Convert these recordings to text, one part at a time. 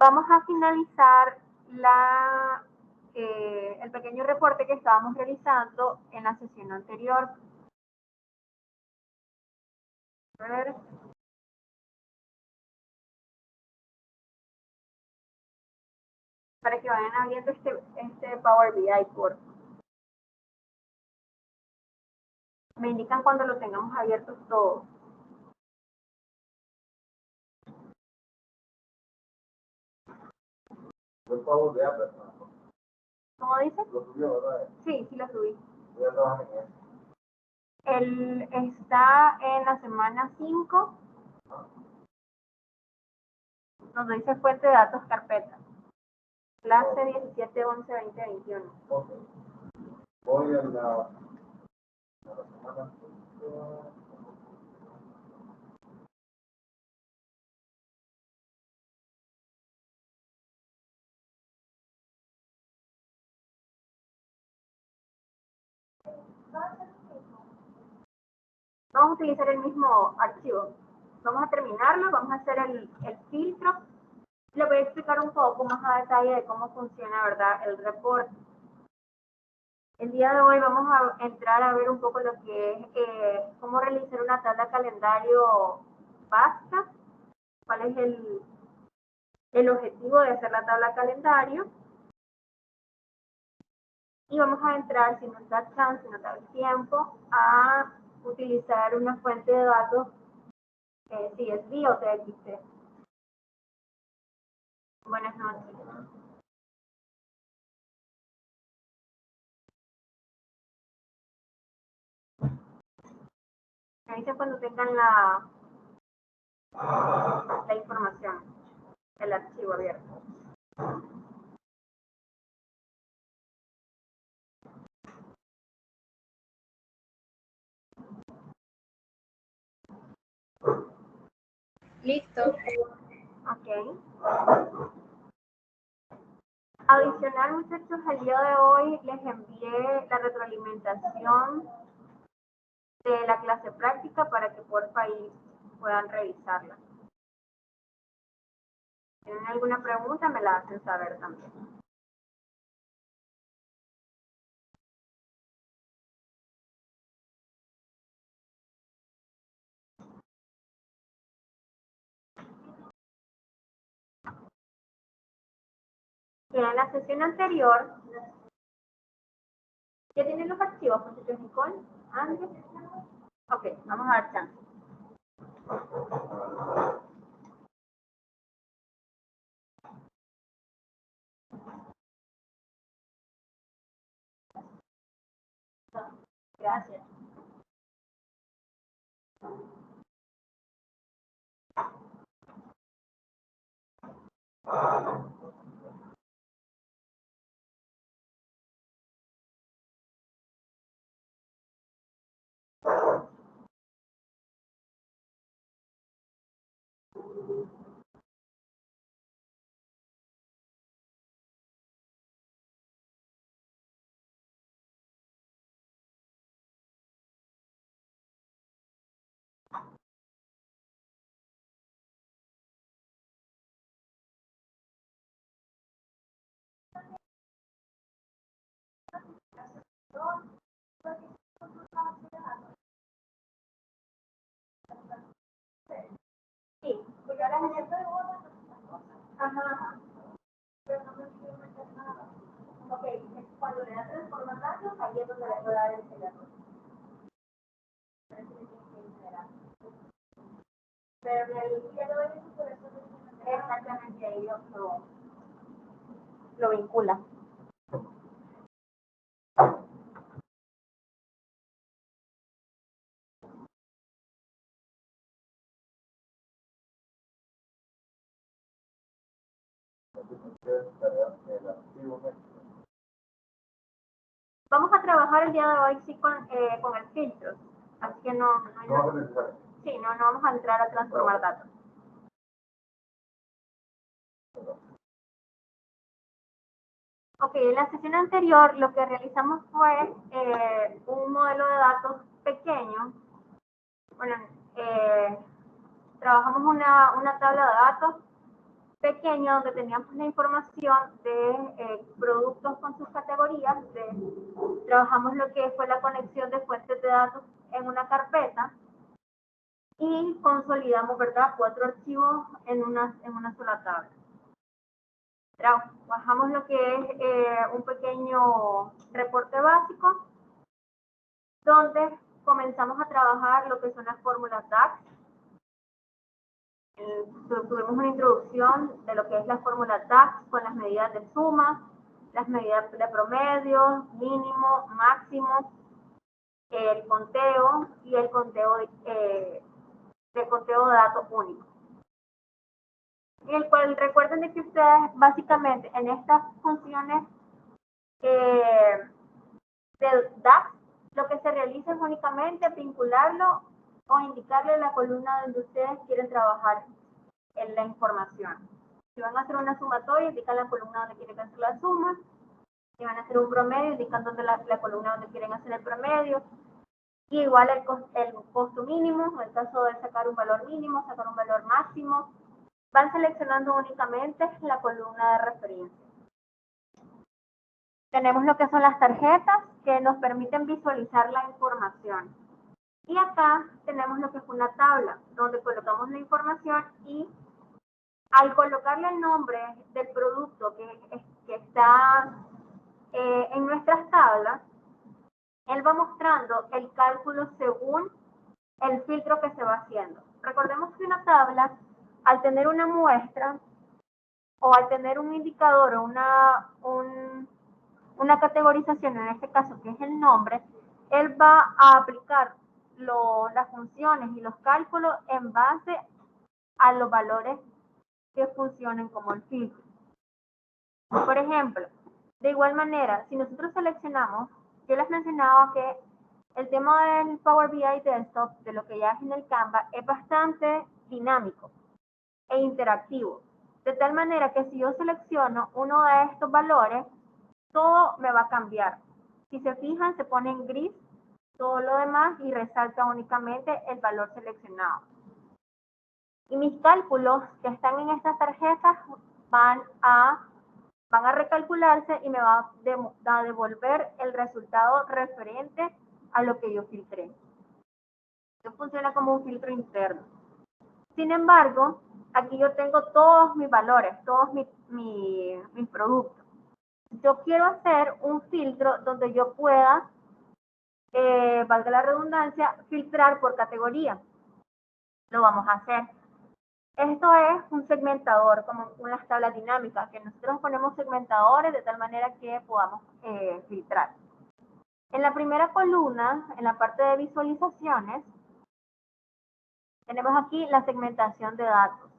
Vamos a finalizar el pequeño reporte que estábamos realizando en la sesión anterior. A ver. Para que vayan abriendo este Power BI por. Me indican cuando lo tengamos abiertos todos. El Power BI, ¿Cómo dice? ¿lo subió, verdad? Sí, sí lo subí. Voy a trabajar en eso. Él está en la semana 5, donde dice fuente de datos carpeta. Clase 17, 11, 20, 21. Ok. Voy a la semana 5. Vamos a utilizar el mismo archivo. Vamos a terminarlo, vamos a hacer el filtro. Le voy a explicar un poco más a detalle de cómo funciona, ¿verdad?, el reporte. El día de hoy vamos a entrar a ver un poco lo que es cómo realizar una tabla calendario básica, cuál es el objetivo de hacer la tabla calendario. Y vamos a entrar, si nos da chance, si nos da el tiempo, a utilizar una fuente de datos CSV o TXT. Buenas noches. Me dicen cuando tengan la información, el archivo abierto. Listo. Ok. Adicional, muchachos, el día de hoy les envié la retroalimentación de la clase práctica para que por país puedan revisarla. Si tienen alguna pregunta, me la hacen saber también. En la sesión anterior, ¿ya tienen los archivos, muchachos? Nicole, Ángel. Ok, vamos a dar chance. Gracias. Sí, porque ahora me estoy. Ajá. Pero no me quiero meter nada. Ok, cuando le da transformar datos, ahí es donde le puedo dar el teléfono. Pero el día de hoy es por eso. Exactamente, ahí lo vincula. Vamos a trabajar el día de hoy sí con el filtro, así que no vamos a entrar a transformar datos. Ok, en la sesión anterior lo que realizamos fue un modelo de datos pequeño. Bueno, trabajamos una tabla de datos pequeño donde teníamos la información de productos con sus categorías. Trabajamos lo que fue la conexión de fuentes de datos en una carpeta y consolidamos, ¿verdad?, 4 archivos en una sola tabla. Trabajamos lo que es un pequeño reporte básico donde comenzamos a trabajar lo que son las fórmulas DAX. Tuvimos una introducción de lo que es la fórmula DAX con las medidas de suma, las medidas de promedio, mínimo, máximo, el conteo y el conteo de conteo de datos únicos. En el cual recuerden de que ustedes básicamente en estas funciones de DAX lo que se realiza es únicamente vincularlo o indicarle la columna donde ustedes quieren trabajar en la información. Si van a hacer una sumatoria, indican la columna donde quieren hacer la suma. Si van a hacer un promedio, indican la columna donde quieren hacer el promedio. Y igual el costo mínimo, en el caso de sacar un valor mínimo, sacar un valor máximo, van seleccionando únicamente la columna de referencia. Tenemos lo que son las tarjetas que nos permiten visualizar la información. Y acá tenemos lo que es una tabla donde colocamos la información y al colocarle el nombre del producto que está en nuestras tablas, él va mostrando el cálculo según el filtro que se va haciendo. Recordemos que una tabla, al tener una muestra o al tener un indicador o una categorización, en este caso que es el nombre, él va a aplicar las funciones y los cálculos en base a los valores que funcionen como el filtro. Por ejemplo, de igual manera, si nosotros seleccionamos, yo les mencionaba que el tema del Power BI Desktop, de lo que ya es en el Canva, es bastante dinámico e interactivo. De tal manera que si yo selecciono uno de estos valores, todo me va a cambiar. Si se fijan, se pone en gris todo lo demás y resalta únicamente el valor seleccionado. Y mis cálculos que están en estas tarjetas van a recalcularse y me va a devolver el resultado referente a lo que yo filtré. Esto funciona como un filtro interno. Sin embargo, aquí yo tengo todos mis valores, todos mis productos. Yo quiero hacer un filtro donde yo pueda, valga la redundancia, filtrar por categoría. Lo vamos a hacer. Esto es un segmentador, como unas tablas dinámicas, que nosotros ponemos segmentadores de tal manera que podamos filtrar. En la primera columna, en la parte de visualizaciones, tenemos aquí la segmentación de datos.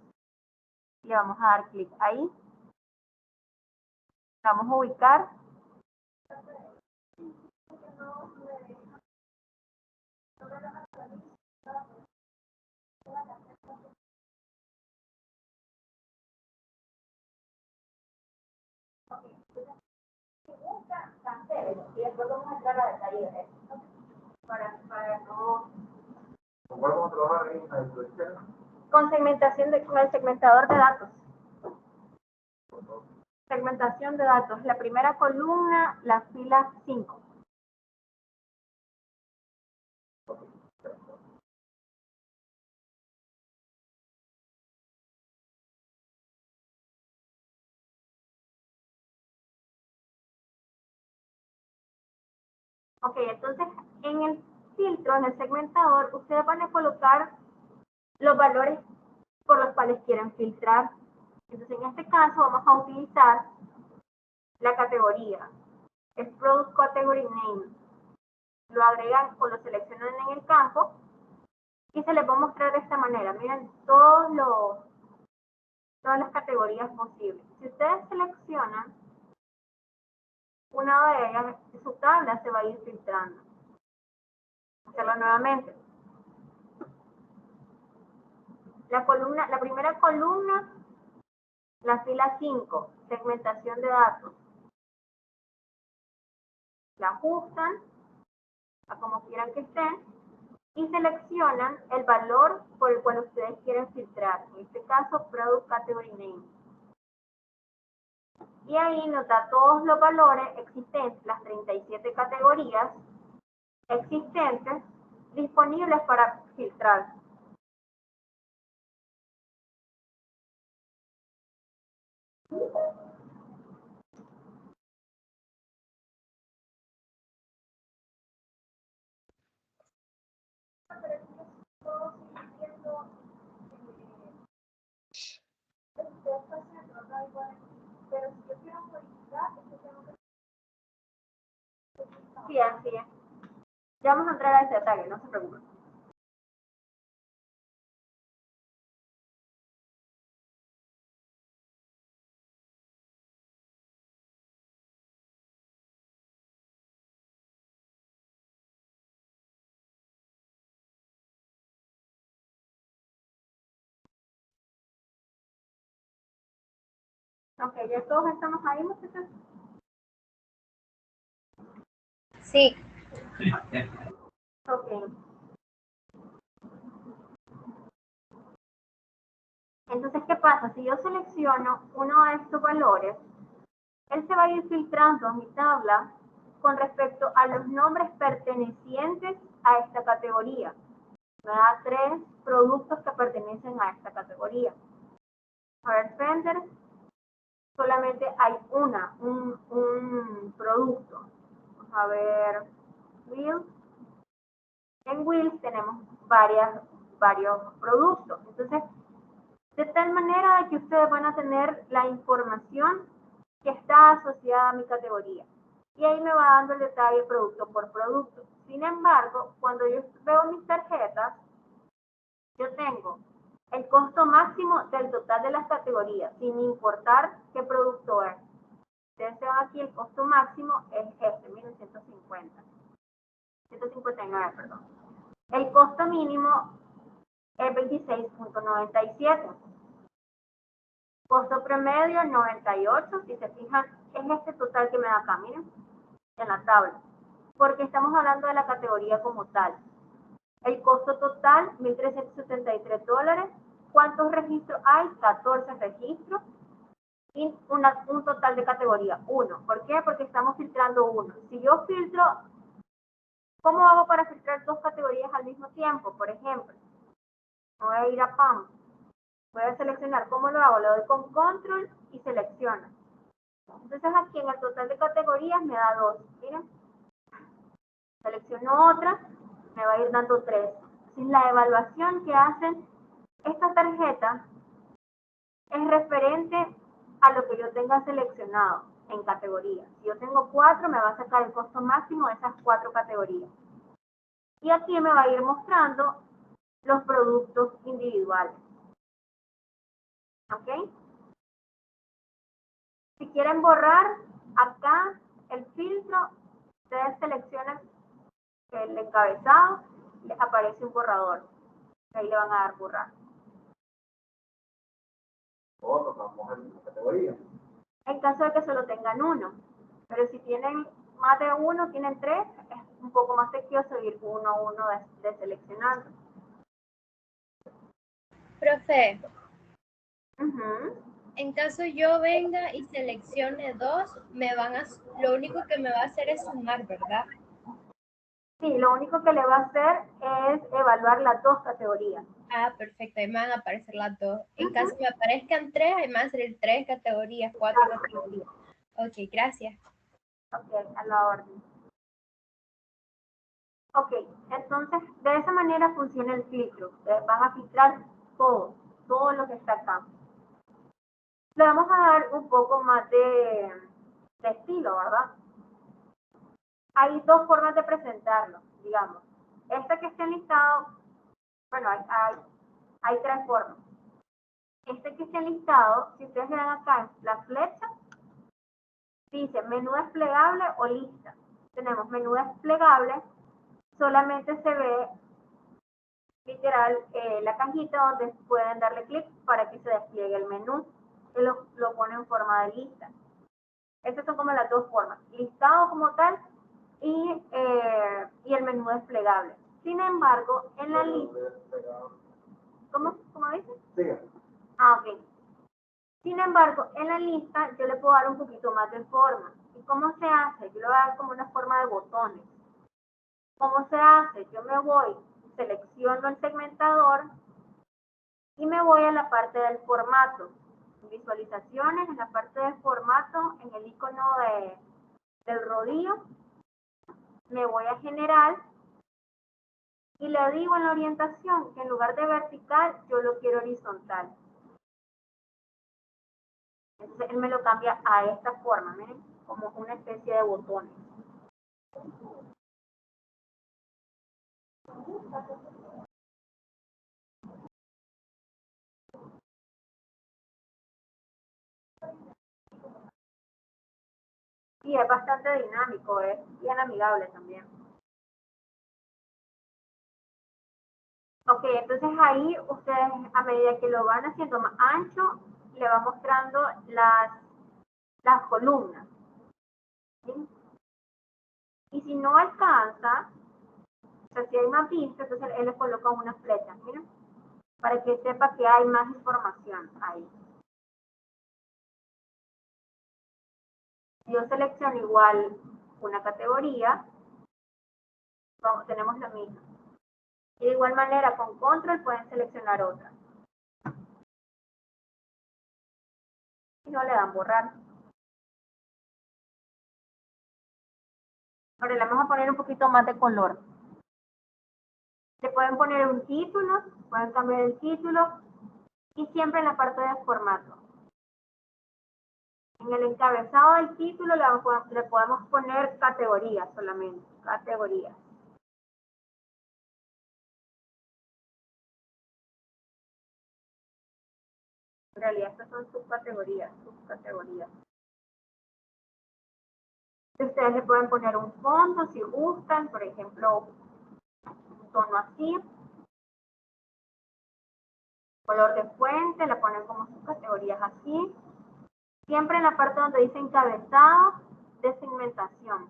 Le vamos a dar clic ahí. Vamos a ubicar. Y después vamos a entrar a detalles para no... ¿Con cuál vamos a trabajar en la introducción? Con el segmentador de datos. Segmentación de datos. La primera columna, la fila 5. Ok, entonces en el filtro, en el segmentador, ustedes van a colocar los valores por los cuales quieren filtrar. Entonces en este caso vamos a utilizar la categoría. Es Product Category Name. Lo agregan o lo seleccionan en el campo y se les va a mostrar de esta manera. Miren todas las categorías posibles. Si ustedes seleccionan una de ellas, su tabla se va a ir filtrando. Hacerlo nuevamente. La primera columna, la fila 5, segmentación de datos. La ajustan a como quieran que estén y seleccionan el valor por el cual ustedes quieren filtrar. En este caso, Product Category Name. Y ahí nos da todos los valores existentes, las 37 categorías existentes disponibles para filtrar. Sí, así es. Ya vamos a entrar a ese detalle, no se preocupen. Ok, ya todos estamos ahí, muchachos. Sí. Ok. Entonces, ¿qué pasa? Si yo selecciono uno de estos valores, él se va a ir filtrando a mi tabla con respecto a los nombres pertenecientes a esta categoría. Me da 3 productos que pertenecen a esta categoría. A ver, Fender, solamente hay un producto. Vamos a ver, Wheels. En Wheels tenemos varios productos. Entonces, de tal manera que ustedes van a tener la información que está asociada a mi categoría. Y ahí me va dando el detalle producto por producto. Sin embargo, cuando yo veo mis tarjetas, yo tengo el costo máximo del total de las categorías, sin importar qué producto es. Ustedes ven aquí, el costo máximo es este, 159, perdón. El costo mínimo es 26.97. Costo promedio 98, si se fijan, es este total que me da acá, miren, en la tabla. Porque estamos hablando de la categoría como tal. El costo total, $1,373. ¿Cuántos registros hay? 14 registros. Y un total de categoría 1. ¿Por qué? Porque estamos filtrando uno. Si yo filtro, ¿cómo hago para filtrar 2 categorías al mismo tiempo? Por ejemplo, voy a ir a PAM. Voy a seleccionar. ¿Cómo lo hago? Le doy con control y selecciono. Entonces aquí en el total de categorías me da 2. Miren. Selecciono otra, me va a ir dando 3. Entonces la evaluación que hacen esta tarjeta es referente a lo que yo tenga seleccionado en categoría. Si yo tengo 4, me va a sacar el costo máximo de esas 4 categorías. Y aquí me va a ir mostrando los productos individuales. ¿Ok? Si quieren borrar acá el filtro, ustedes seleccionan el encabezado, les aparece un borrador. Ahí le van a dar borrar. O tocamos en la categoría. En caso de que solo tengan uno. Pero si tienen más de uno, tienen 3, es un poco más tedioso ir uno a uno de seleccionando. Profe, Uh-huh. en caso yo venga y seleccione 2, lo único que me va a hacer es sumar, ¿verdad? Sí, lo único que le va a hacer es evaluar las 2 categorías. Ah, perfecto, ahí me van a aparecer las 2. En caso me aparezcan 3, ahí me van a salir 3 categorías, 4 categorías. Ok, gracias. Ok, a la orden. Ok, entonces de esa manera funciona el filtro. Vas a filtrar todo lo que está acá. Le vamos a dar un poco más de estilo, ¿verdad? Hay 2 formas de presentarlo, digamos. Esta que está enlistado, bueno, hay 3 formas. Este que está enlistado, si ustedes ven acá la flecha, dice menú desplegable o lista. Tenemos menú desplegable, solamente se ve literal la cajita donde pueden darle clic para que se despliegue el menú. Y lo pone en forma de lista. Estas son como las 2 formas, listado como tal y el menú desplegable. Sin embargo, en la lista... ¿Cómo dice? Sí. Ah, ok. Sin embargo, en la lista yo le puedo dar un poquito más de forma. ¿Y cómo se hace? Yo le voy a dar como una forma de botones. ¿Cómo se hace? Yo me voy, selecciono el segmentador y me voy a la parte del formato. Visualizaciones, en la parte de formato, en el icono del rodillo, me voy a general y le digo en la orientación que en lugar de vertical, yo lo quiero horizontal. Entonces él me lo cambia a esta forma, miren, como una especie de botones. Y es bastante dinámico, es bien amigable también. Ok, entonces ahí ustedes a medida que lo van haciendo más ancho, le va mostrando las columnas. ¿Sí? Y si no alcanza, o sea, si hay más pistas, entonces él le coloca unas flechas, miren, para que sepa que hay más información ahí. Yo selecciono igual una categoría, tenemos la misma. Y de igual manera con control pueden seleccionar otra. Y no le dan borrar. Ahora le vamos a poner un poquito más de color. Le pueden poner un título, pueden cambiar el título y siempre en la parte de formato. En el encabezado del título le podemos poner categorías solamente, categorías. En realidad estas son subcategorías. Ustedes le pueden poner un fondo si gustan, por ejemplo, un tono así. Color de fuente, le ponen como subcategorías así. Siempre en la parte donde dice encabezado de segmentación.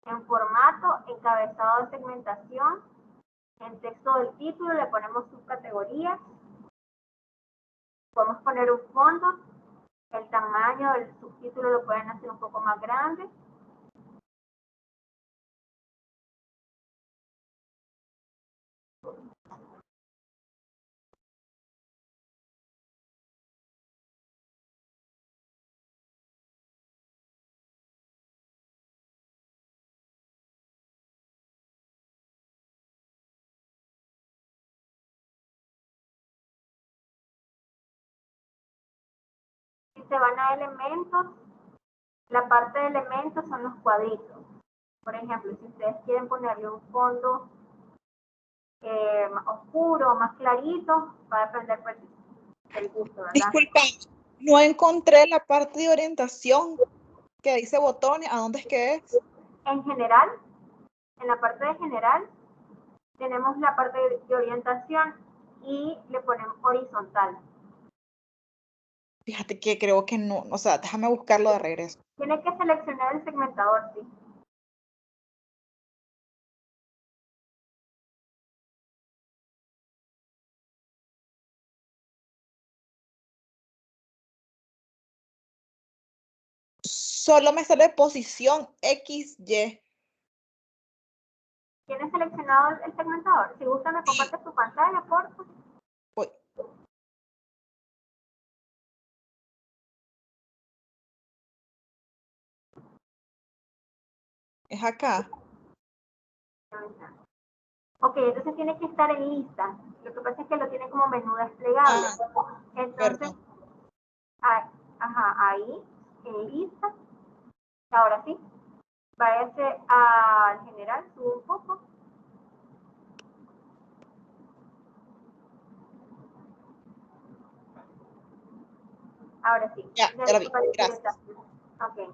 En formato, encabezado de segmentación. En texto del título le ponemos subcategorías. Podemos poner un fondo. El tamaño del subtítulo lo pueden hacer un poco más grande. Si se van a elementos, la parte de elementos son los cuadritos. Por ejemplo, si ustedes quieren ponerle un fondo más oscuro, más clarito, va a depender pues, del gusto, ¿verdad? Disculpa, no encontré la parte de orientación que dice botones. ¿A dónde es que es? En general, en la parte de general, tenemos la parte de orientación y le ponemos horizontal. Fíjate que creo que no, o sea, déjame buscarlo de regreso. Tiene que seleccionar el segmentador, sí. Solo me sale posición XY. ¿Tienes seleccionado el segmentador? Si gusta, me comparte tu pantalla, por favor. Voy. Es acá. Ok, entonces tiene que estar en lista. Lo que pasa es que lo tiene como menú desplegable. Entonces, ahí, en lista. Ahora sí, váyase al general, sube un poco. Ahora sí. Ya lo vi. Gracias. Ok.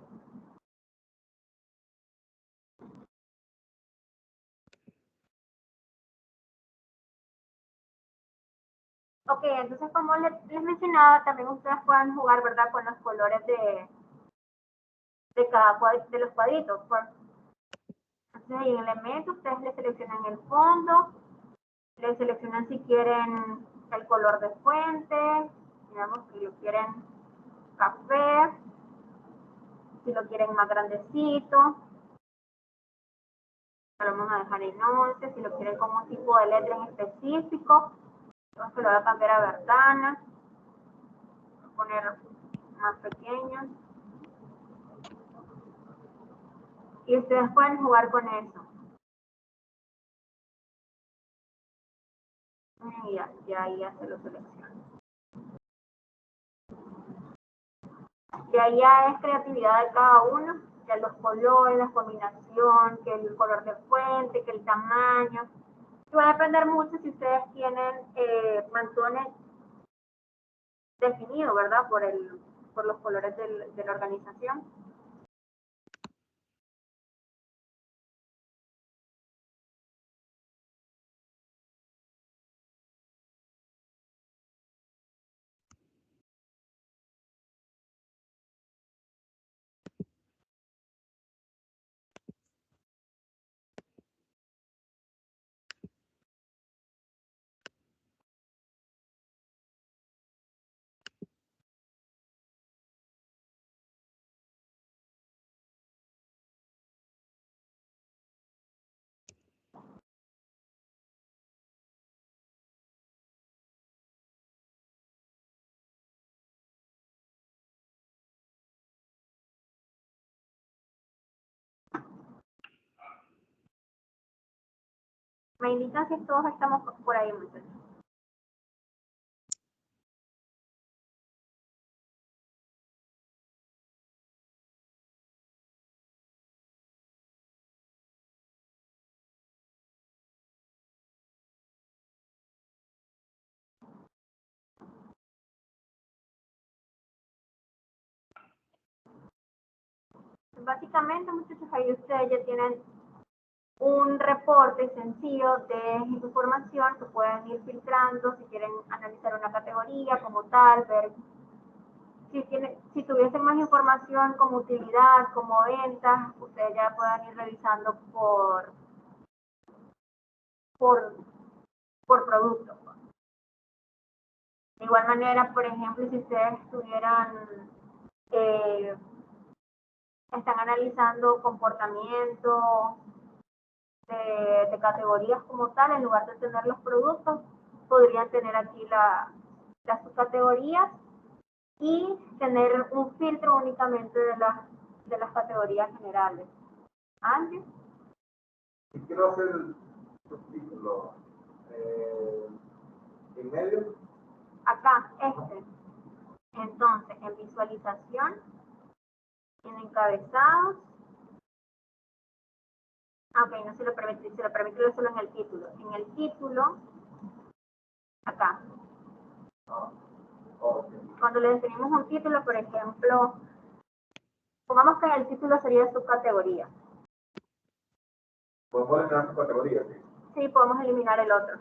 Ok, entonces como les mencionaba, también ustedes pueden jugar, ¿verdad? Con los colores de los cuadritos. Entonces, en elementos, ustedes le seleccionan el fondo, le seleccionan si quieren el color de fuente, Digamos que lo quieren café, si lo quieren más grandecito, lo vamos a dejar en 11, si lo quieren con un tipo de letra en específico, entonces lo voy a cambiar a Verdana, voy a poner más pequeños, y ustedes pueden jugar con eso. Y ya se lo selecciono. Y ahí ya es creatividad de cada uno, ya los colores, la combinación, que el color de fuente, que el tamaño. Y va a depender mucho si ustedes tienen mantones definidos, ¿verdad? Por los colores de la organización. Me indican si todos estamos por ahí, muchachos. Básicamente, muchachos, ahí ustedes ya tienen un reporte sencillo de información que pueden ir filtrando si quieren analizar una categoría como tal, ver si tuviesen más información como utilidad, como ventas, ustedes ya puedan ir revisando por producto. De igual manera, por ejemplo, si ustedes están analizando comportamiento de categorías como tal, en lugar de tener los productos, podrían tener aquí las subcategorías y tener un filtro únicamente de las categorías generales. Antes. Si quiero hacer el subtítulo en medio. Acá, Entonces, en visualización, en encabezados. Ok, no se lo permite solo en el título. En el título, acá. Cuando le definimos un título, por ejemplo, pongamos que el título sería subcategoría. ¿Podemos eliminar subcategoría? Sí, podemos eliminar el otro.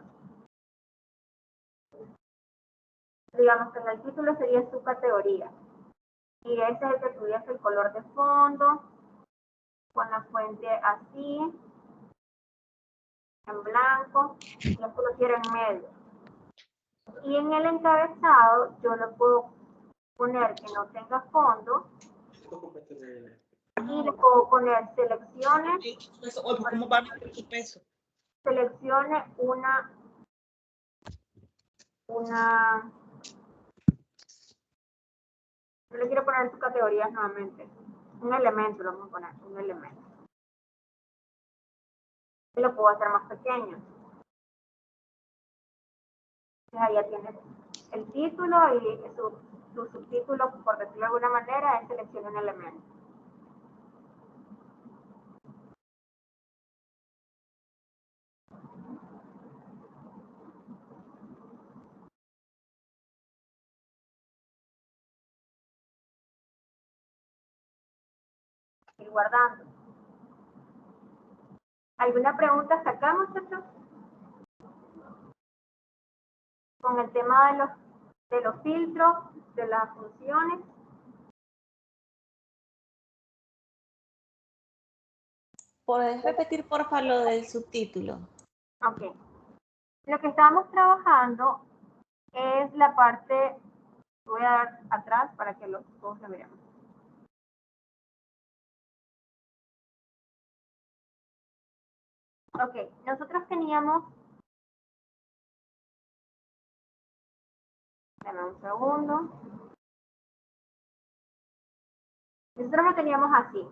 Digamos que en el título sería subcategoría. Y ese es el que tuviese el color de fondo, con la fuente así, en blanco, y esto lo quiero en medio. Y en el encabezado yo lo puedo poner que no tenga fondo y le puedo poner selecciones. ¿Cómo va a meter su peso? Seleccione yo le quiero poner sus categorías nuevamente. Un elemento, lo vamos a poner, un elemento. Y lo puedo hacer más pequeño. Entonces ahí ya tienes el título y su subtítulo, por decirlo de alguna manera, es selecciona un elemento. Ir guardando. ¿Alguna pregunta hasta acá, muchachos? Con el tema de los filtros, de las funciones. ¿Puedes repetir, porfa, lo del subtítulo? Ok. Lo que estamos trabajando es la parte, voy a dar atrás para que todos lo miremos. Ok, nosotros teníamos, dame un segundo. Nosotros lo teníamos así.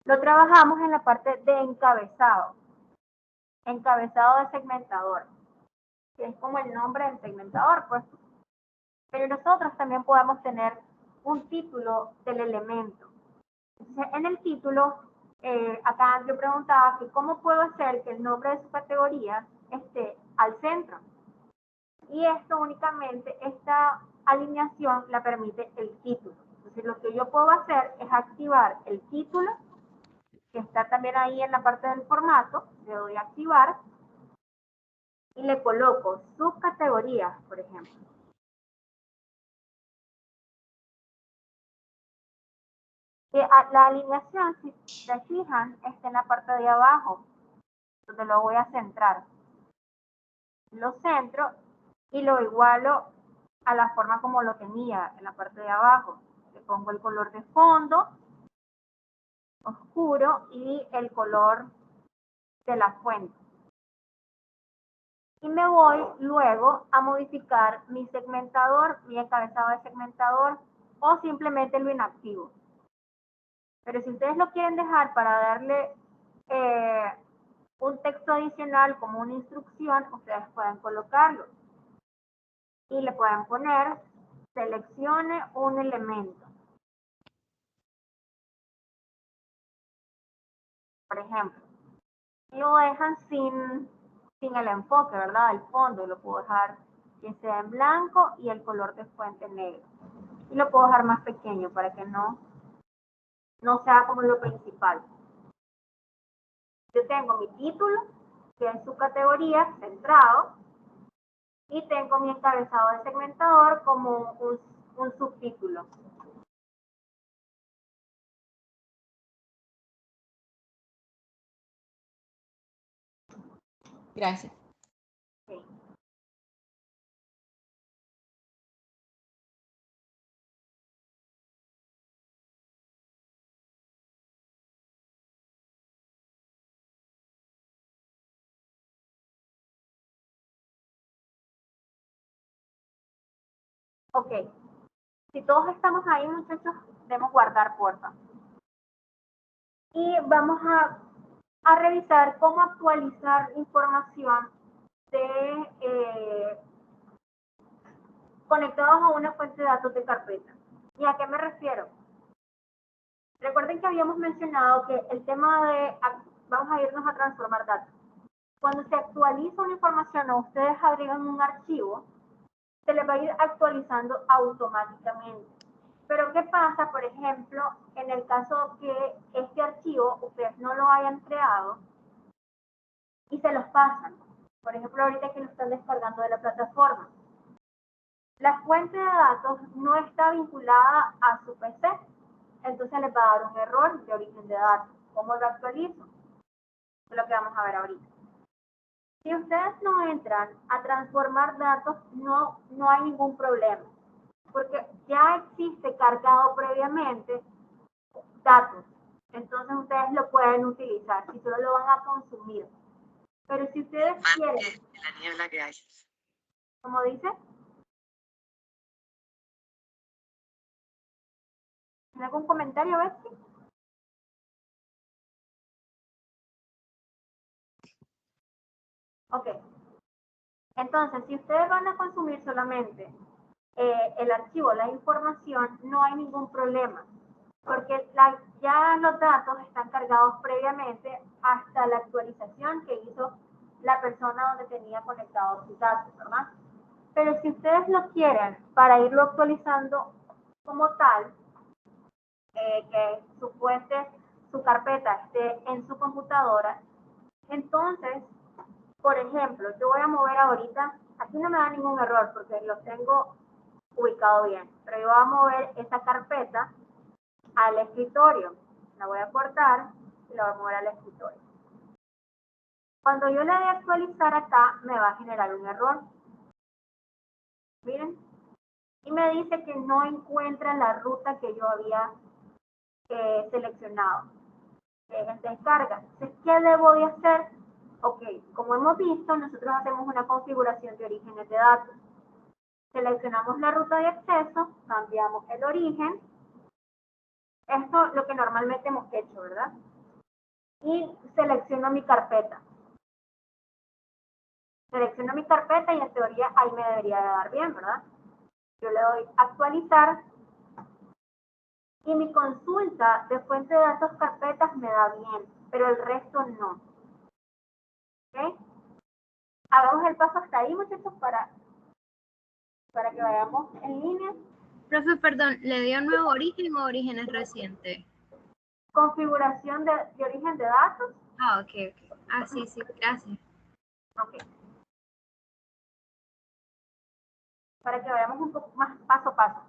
Lo trabajamos en la parte de encabezado. Encabezado de segmentador, que es como el nombre del segmentador, pues. Pero nosotros también podemos tener un título del elemento. Entonces, en el título, acá yo preguntaba que cómo puedo hacer que el nombre de su categoría esté al centro. Y esto únicamente, esta alineación la permite el título. Entonces, lo que yo puedo hacer es activar el título, que está también ahí en la parte del formato. Le doy a activar y le coloco subcategorías, por ejemplo. La alineación, si se fijan, está en la parte de abajo, donde lo voy a centrar. Lo centro y lo igualo a la forma como lo tenía en la parte de abajo. Le pongo el color de fondo oscuro y el color de la fuente. Y me voy luego a modificar mi segmentador, mi encabezado de segmentador, o simplemente lo inactivo. Pero si ustedes lo quieren dejar para darle un texto adicional como una instrucción, ustedes pueden colocarlo. Y le pueden poner, seleccione un elemento. Por ejemplo, lo dejan sin el enfoque, ¿verdad? El fondo lo puedo dejar que sea en blanco y el color de fuente negro. Y lo puedo dejar más pequeño para que no sea como lo principal. Yo tengo mi título, que es su categoría, centrado, y tengo mi encabezado de segmentador como un subtítulo. Gracias. Sí. Ok. Si todos estamos ahí, muchachos, debemos guardar, porfa. Y vamos a revisar cómo actualizar información conectados a una fuente de datos de carpeta. ¿Y a qué me refiero? Recuerden que habíamos mencionado que el tema de, vamos a irnos a transformar datos. Cuando se actualiza una información o ustedes agregan un archivo, se les va a ir actualizando automáticamente. Pero ¿qué pasa, por ejemplo, en el caso que este archivo ustedes no lo hayan creado y se los pasan? Por ejemplo, ahorita que lo están descargando de la plataforma. La fuente de datos no está vinculada a su PC, entonces les va a dar un error de origen de datos. ¿Cómo lo actualizo? Es lo que vamos a ver ahorita. Si ustedes no entran a transformar datos, no hay ningún problema, porque ya existe cargado previamente datos. Entonces ustedes lo pueden utilizar si solo lo van a consumir. Pero si ustedes quieren... La niebla que hay. ¿Cómo dice? ¿Algún comentario, Betsy? Ok. Entonces, si ustedes van a consumir solamente el archivo, la información, no hay ningún problema, porque ya los datos están cargados previamente hasta la actualización que hizo la persona donde tenía conectados sus datos, ¿verdad? Pero si ustedes lo quieren para irlo actualizando como tal, que su fuente, su carpeta esté en su computadora, entonces, por ejemplo, yo voy a mover ahorita, aquí no me da ningún error porque lo tengo ubicado bien, pero yo voy a mover esta carpeta al escritorio. La voy a cortar y la voy a mover al escritorio. Cuando yo le dé actualizar acá, me va a generar un error. Miren. y me dice que no encuentra la ruta que yo había seleccionado en descarga. Entonces, ¿qué debo de hacer? Ok, como hemos visto, nosotros hacemos una configuración de orígenes de datos. Seleccionamos la ruta de acceso, cambiamos el origen. Esto es lo que normalmente hemos hecho, ¿verdad? Y selecciono mi carpeta. Selecciono mi carpeta y en teoría ahí me debería de dar bien, ¿verdad? Yo le doy actualizar y mi consulta de fuente de datos carpetas me da bien, pero el resto no. ¿Ok? Hagamos el paso hasta ahí, muchachos, para que vayamos en línea. Profe, perdón, ¿le dio nuevo origen o orígenes recientes? Configuración de origen de datos. Ah, ok. Ah, sí, gracias. Ok. Para que vayamos un poco más paso a paso.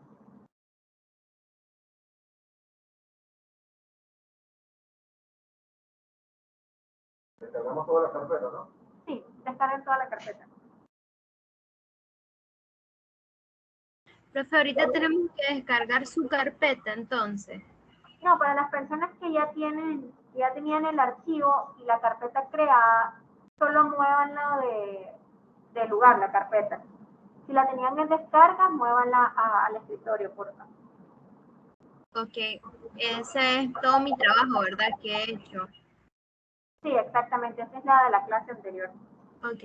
Descargamos toda la carpeta, ¿no? Sí, descarguen toda la carpeta. Profe, ahorita tenemos que descargar su carpeta, entonces. No, para las personas que ya tenían el archivo y la carpeta creada, solo muévanla de lugar, la carpeta. Si la tenían en descarga, muévanla al escritorio, por favor. Ok, ese es todo mi trabajo, ¿verdad? Que he hecho. Sí, exactamente. Esa es la de la clase anterior. Ok.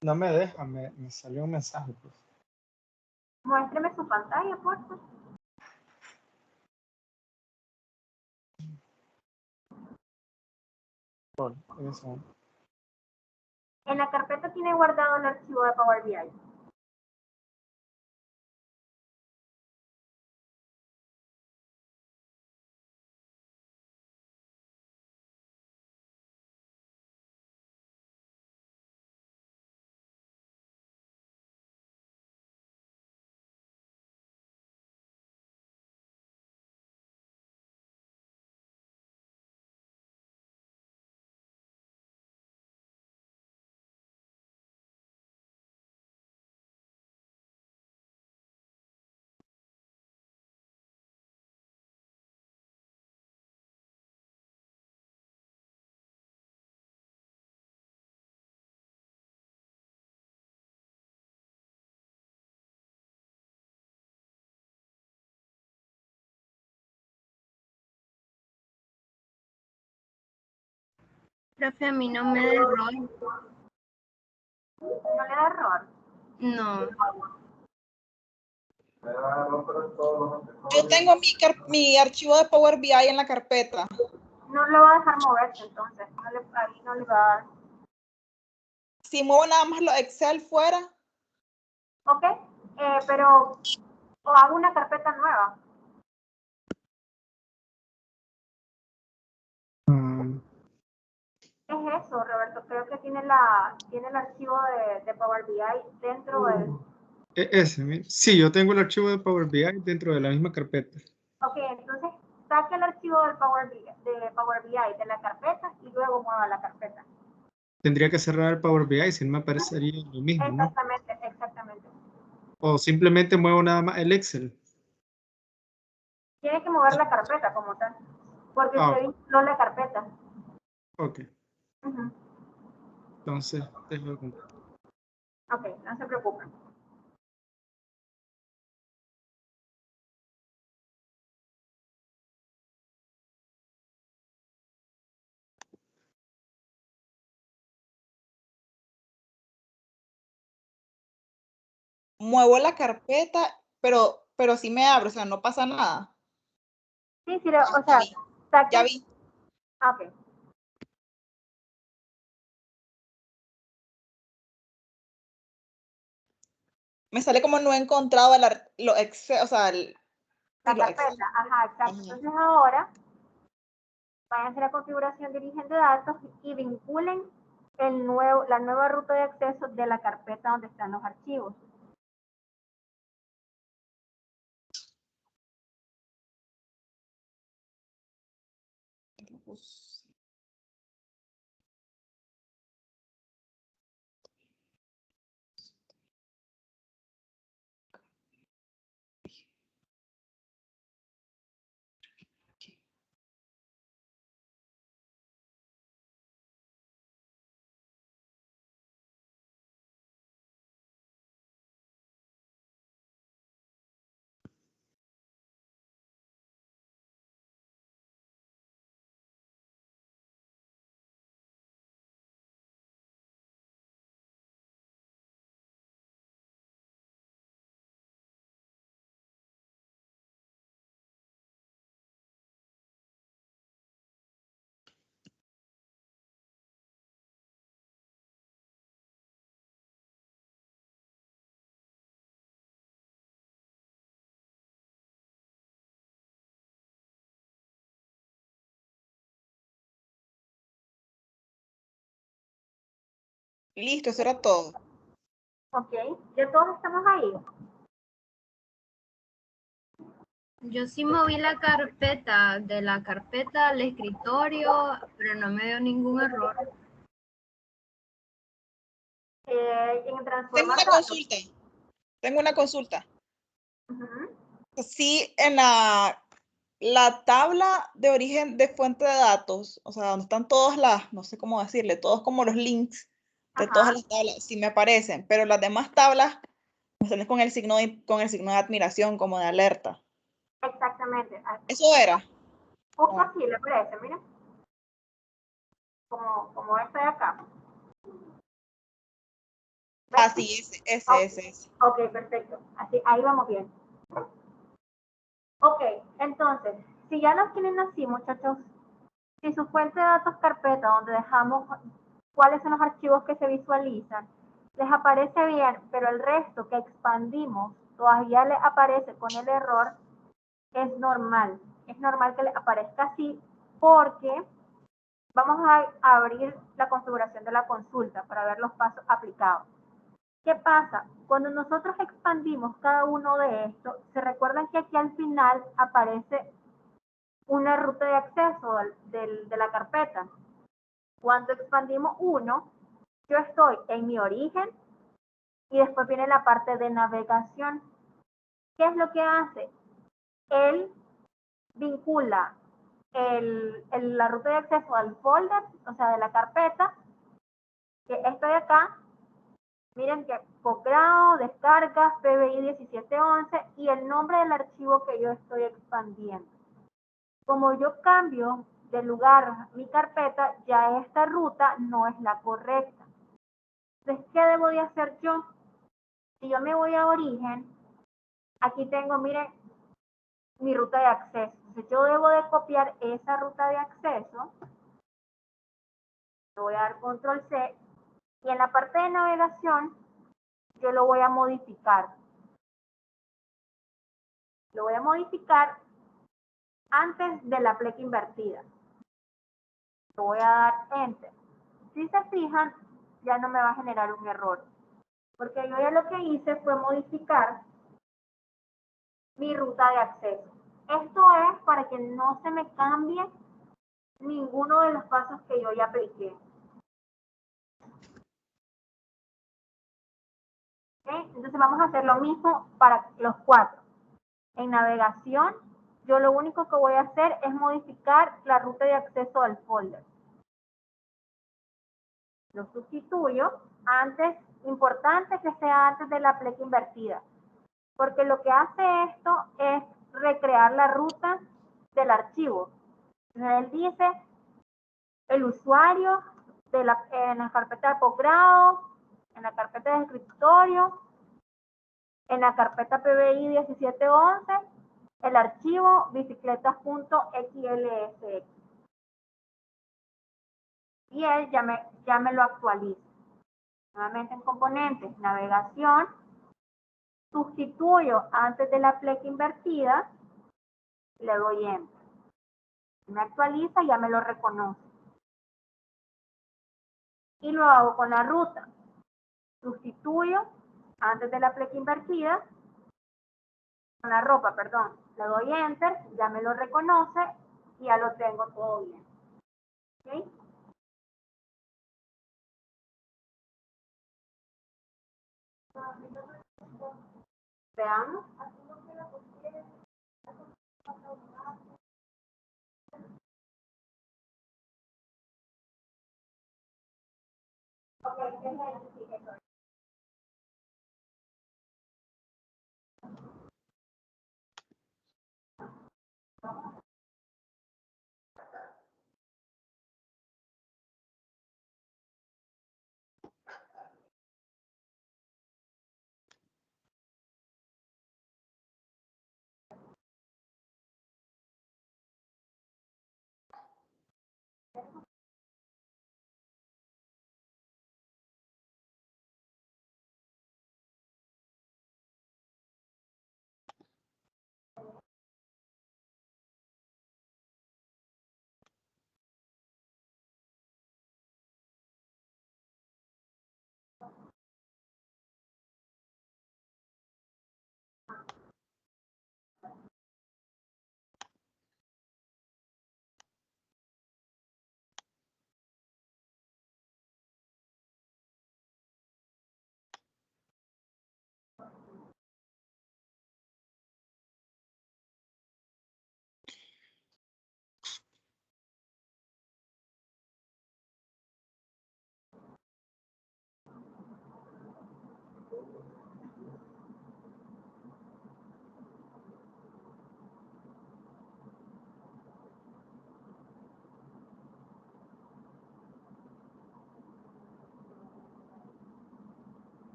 No me deja, me salió un mensaje. Pues. Muéstreme su pantalla, por favor. Eso. En la carpeta tiene guardado el archivo de Power BI. Profe, a mí no me da error. ¿No le da error? No. Me da error, pero en todos los accesorios. Yo tengo mi archivo de Power BI en la carpeta. No lo va a dejar moverse, entonces. Ahí no le va a dar. Si muevo nada más los Excel fuera, Ok, pero o hago una carpeta nueva. ¿Qué es eso, Roberto? Creo que tiene el archivo de Power BI dentro del... Ese, sí, yo tengo el archivo de Power BI dentro de la misma carpeta. Ok, entonces saque el archivo del Power BI de la carpeta y luego mueva la carpeta. Tendría que cerrar el Power BI, si no me aparecería lo mismo, ¿no? Exactamente. O simplemente muevo nada más el Excel. Tiene que mover la carpeta como tal, porque Ah, usted vinculó la carpeta. ok. Entonces, déjame ver. Ok, no se preocupen. muevo la carpeta, pero sí me abre, o sea, no pasa nada. Sí, o sea, saque... Ya vi. Ok. Me sale como no he encontrado lo Excel, o sea, La lo carpeta, Excel. ajá, exacto. Entonces ahora vayan a hacer la configuración de origen de datos y vinculen la nueva ruta de acceso de la carpeta donde están los archivos. Pues, listo, eso era todo. Ok, ya todos estamos ahí. Yo sí moví la carpeta de la carpeta al escritorio, pero no me dio ningún error. En Tengo transformar una datos. consulta. Tengo una consulta. Ujú. Sí, en la tabla de origen de fuente de datos, o sea, donde están todas las, no sé cómo decirle, todos como los links de todas Ajá. las tablas, sí me aparecen, pero las demás tablas me salen con el signo de admiración, como de alerta. Exactamente. Eso era. Justo así le parece, miren. Como este de acá. ¿Ves? Ah, sí, ese. Ok, perfecto. Así, ahí vamos bien. Ok, entonces, si ya los tienen así, muchachos, si su fuente de datos carpeta donde dejamos cuáles son los archivos que se visualizan, les aparece bien, pero el resto que expandimos todavía les aparece con el error, es normal. Es normal que les aparezca así porque vamos a abrir la configuración de la consulta para ver los pasos aplicados. ¿Qué pasa? Cuando nosotros expandimos cada uno de estos, se recuerdan que aquí al final aparece una ruta de acceso de la carpeta. Cuando expandimos uno, yo estoy en mi origen y después viene la parte de navegación. ¿Qué es lo que hace? Él vincula la ruta de acceso al folder, o sea, de la carpeta, que esto de acá, miren que posgrado, descargas, PBI 1711 y el nombre del archivo que yo estoy expandiendo. Como yo cambio de lugar mi carpeta, ya esta ruta no es la correcta. Entonces, ¿qué debo de hacer yo? Si yo me voy a origen, aquí tengo, miren, mi ruta de acceso. Entonces, yo debo de copiar esa ruta de acceso. Le voy a dar control C. Y en la parte de navegación, yo lo voy a modificar. Lo voy a modificar antes de la pleca invertida. Le voy a dar Enter. Si se fijan, ya no me va a generar un error. Porque yo ya lo que hice fue modificar mi ruta de acceso. Esto es para que no se me cambie ninguno de los pasos que yo ya apliqué. ¿Okay? Entonces vamos a hacer lo mismo para los cuatro. En navegación, yo lo único que voy a hacer es modificar la ruta de acceso al folder. Lo sustituyo antes, importante que sea antes de la pleca invertida, porque lo que hace esto es recrear la ruta del archivo. Él dice el usuario en la carpeta de posgrado, en la carpeta de escritorio, en la carpeta PBI 1711, el archivo bicicletas.xlsx. Y él ya me lo actualiza. Nuevamente en componentes, navegación, sustituyo antes de la pleca invertida, le doy Enter. Me actualiza, ya me lo reconoce. Y lo hago con la ruta. Sustituyo antes de la pleca invertida, con la ropa, perdón. Le doy Enter, ya me lo reconoce y ya lo tengo todo bien. ¿Ok? Veamos.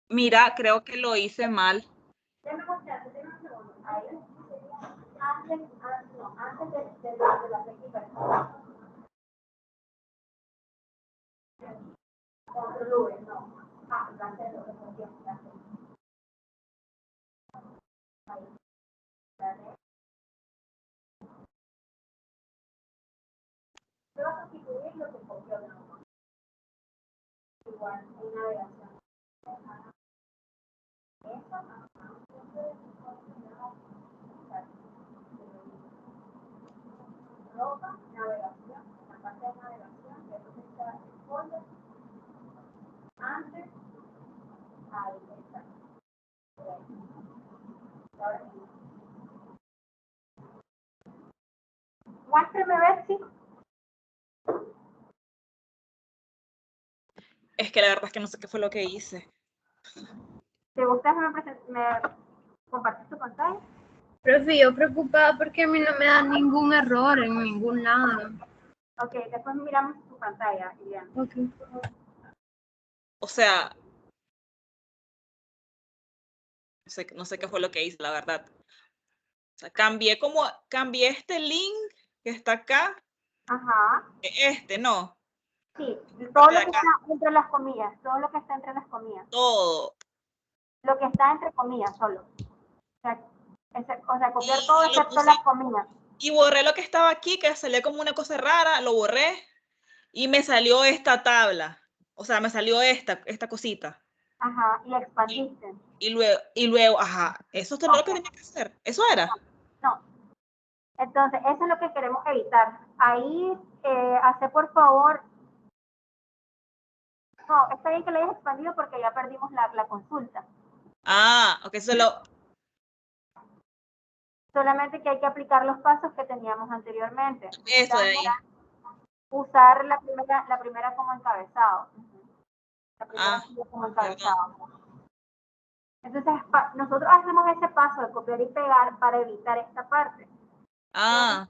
Mira, creo que lo hice mal. Muéstrame Betsy. Es que la verdad es que no sé qué fue lo que hice. ¿Te gusta me compartes tu pantalla? Profe, yo preocupada porque a mí no me dan ningún error en ningún lado. Ok, después miramos tu pantalla, Liliana. Ok. O sea, no sé qué fue lo que hice, la verdad. O sea, cambié este link que está acá. Ajá. No. Sí, todo lo de que acá. está entre las comillas, todo lo que está entre las comillas. Todo. Lo que está entre comillas solo. O sea, copiar Y todo lo excepto puse- las comillas. Y borré lo que estaba aquí, que salía como una cosa rara, lo borré y me salió esta tabla. O sea, me salió esta cosita. Ajá, y expandiste. Y luego, ajá, eso es lo que tenía que hacer. Eso era. No. Entonces, eso es lo que queremos evitar. Ahí, hace por favor. No, está bien que lo hayas expandido porque ya perdimos la consulta. Ah, ok, Solamente que hay que aplicar los pasos que teníamos anteriormente. eso de ahí. Usar la primera como encabezado. La primera como encabezado. Entonces, nosotros hacemos ese paso paso de copiar y pegar para evitar esta parte. Ah,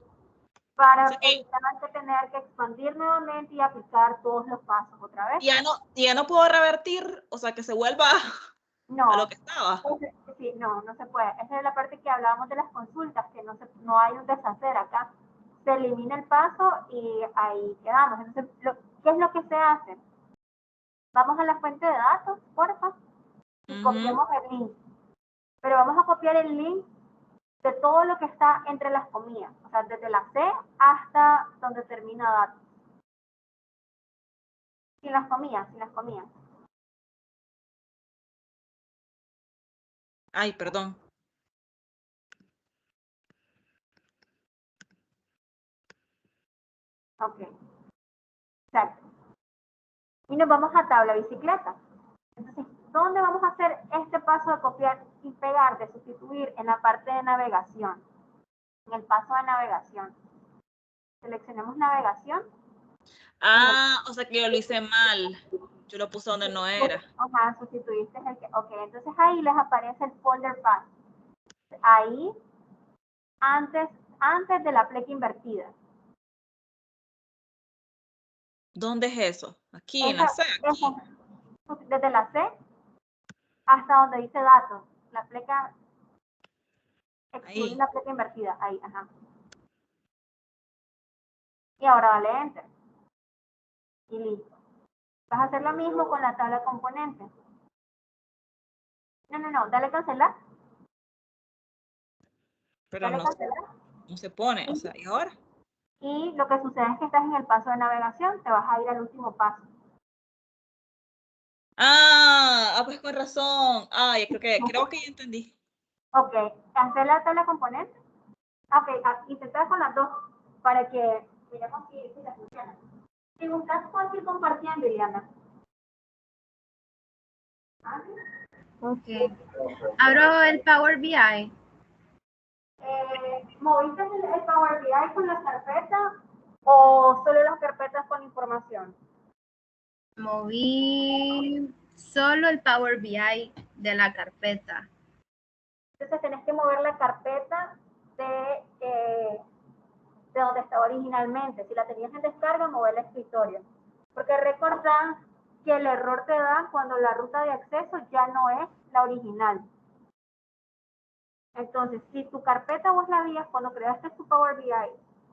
Para o sea que evitar que tener que expandir nuevamente y aplicar todos los pasos otra vez. ya no puedo revertir, o sea, que se vuelva No. a lo que estaba. Sí, no se puede. Esa es la parte que hablábamos de las consultas, que no hay un deshacer acá. Se elimina el paso y ahí quedamos. Entonces, ¿qué es lo que se hace? Vamos a la fuente de datos, porfa, y copiamos el link. Pero vamos a copiar el link de todo lo que está entre las comillas, o sea, desde la C hasta donde termina datos. Sin las comillas. Ay, perdón. Ok. Exacto. Y nos vamos a tabla bicicleta. Entonces, ¿dónde vamos a hacer este paso de copiar y pegar, de sustituir? En la parte de navegación. En el paso de navegación. Seleccionemos navegación. Ah, o sea que yo lo hice mal. Yo lo puse donde no era. Ajá, sustituiste el que. Ok, entonces ahí les aparece el folder path. Ahí, antes de la pleca invertida. ¿Dónde es eso? Aquí, en la C, aquí. Desde la C hasta donde dice datos. La pleca, excluye Ahí. la pleca invertida. Ahí, ajá. Y ahora dale enter. Y listo. Vas a hacer lo mismo con la tabla de componentes. No, dale cancelar. Pero Dale cancelar. no se pone, o sea, ¿y ahora? Y lo que sucede es que estás en el paso de navegación, te vas a ir al último paso. Pues con razón. Creo que ya entendí. Ok, cancela la tabla de componentes. Ok, intenta con las dos para que miremos si le funciona. Si buscas, puedes ir compartiendo, Iliana. Ok. Abro el Power BI. ¿Moviste el Power BI con las carpetas o solo las carpetas con información? Moví solo el Power BI de la carpeta. Entonces tenés que mover la carpeta de donde estaba originalmente. Si la tenías en descarga, mover el escritorio. Porque recordá que el error te da cuando la ruta de acceso ya no es la original. Entonces, si tu carpeta vos la habías, cuando creaste tu Power BI,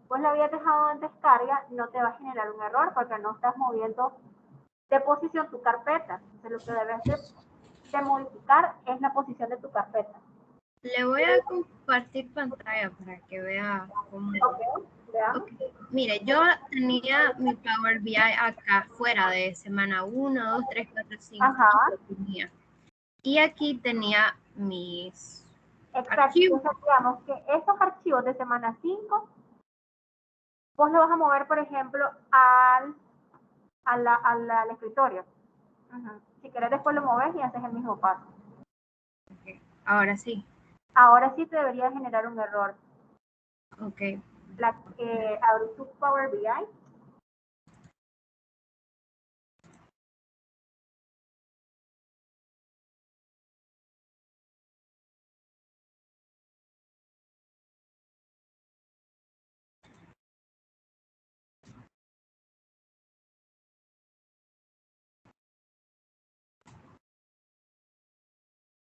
vos la habías dejado en descarga, no te va a generar un error porque no estás moviendo de posición tu carpeta. Entonces, lo que debes de modificar es la posición de tu carpeta. Le voy a compartir pantalla para que vea cómo. Okay. Mire, yo tenía mi Power BI acá fuera de semana 1, 2, 3, 4, 5. Tenía. Y aquí tenía mis archivos. Entonces, digamos que estos archivos de semana 5, vos lo vas a mover, por ejemplo, al escritorio. Si querés, después lo moves y haces el mismo paso. Okay. Ahora sí. Ahora sí te debería generar un error. Ok. Abrir tu Power BI.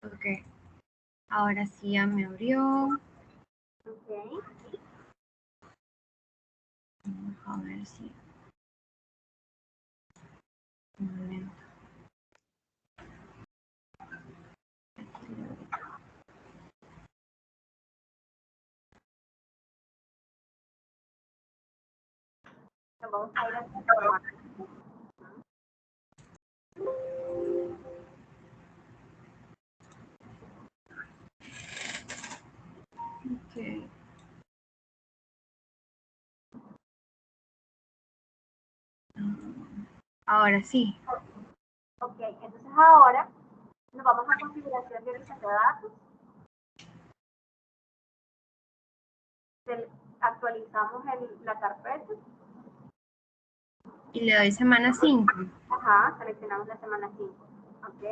Ok. Ahora sí ya me abrió. Ok. A ver si. Un momento. Vamos a ir a Okay. Ahora sí. Ok, entonces ahora nos vamos a configuración de origen de datos. Actualizamos la carpeta. Y le doy semana 5. Ajá, seleccionamos la semana 5. Ok.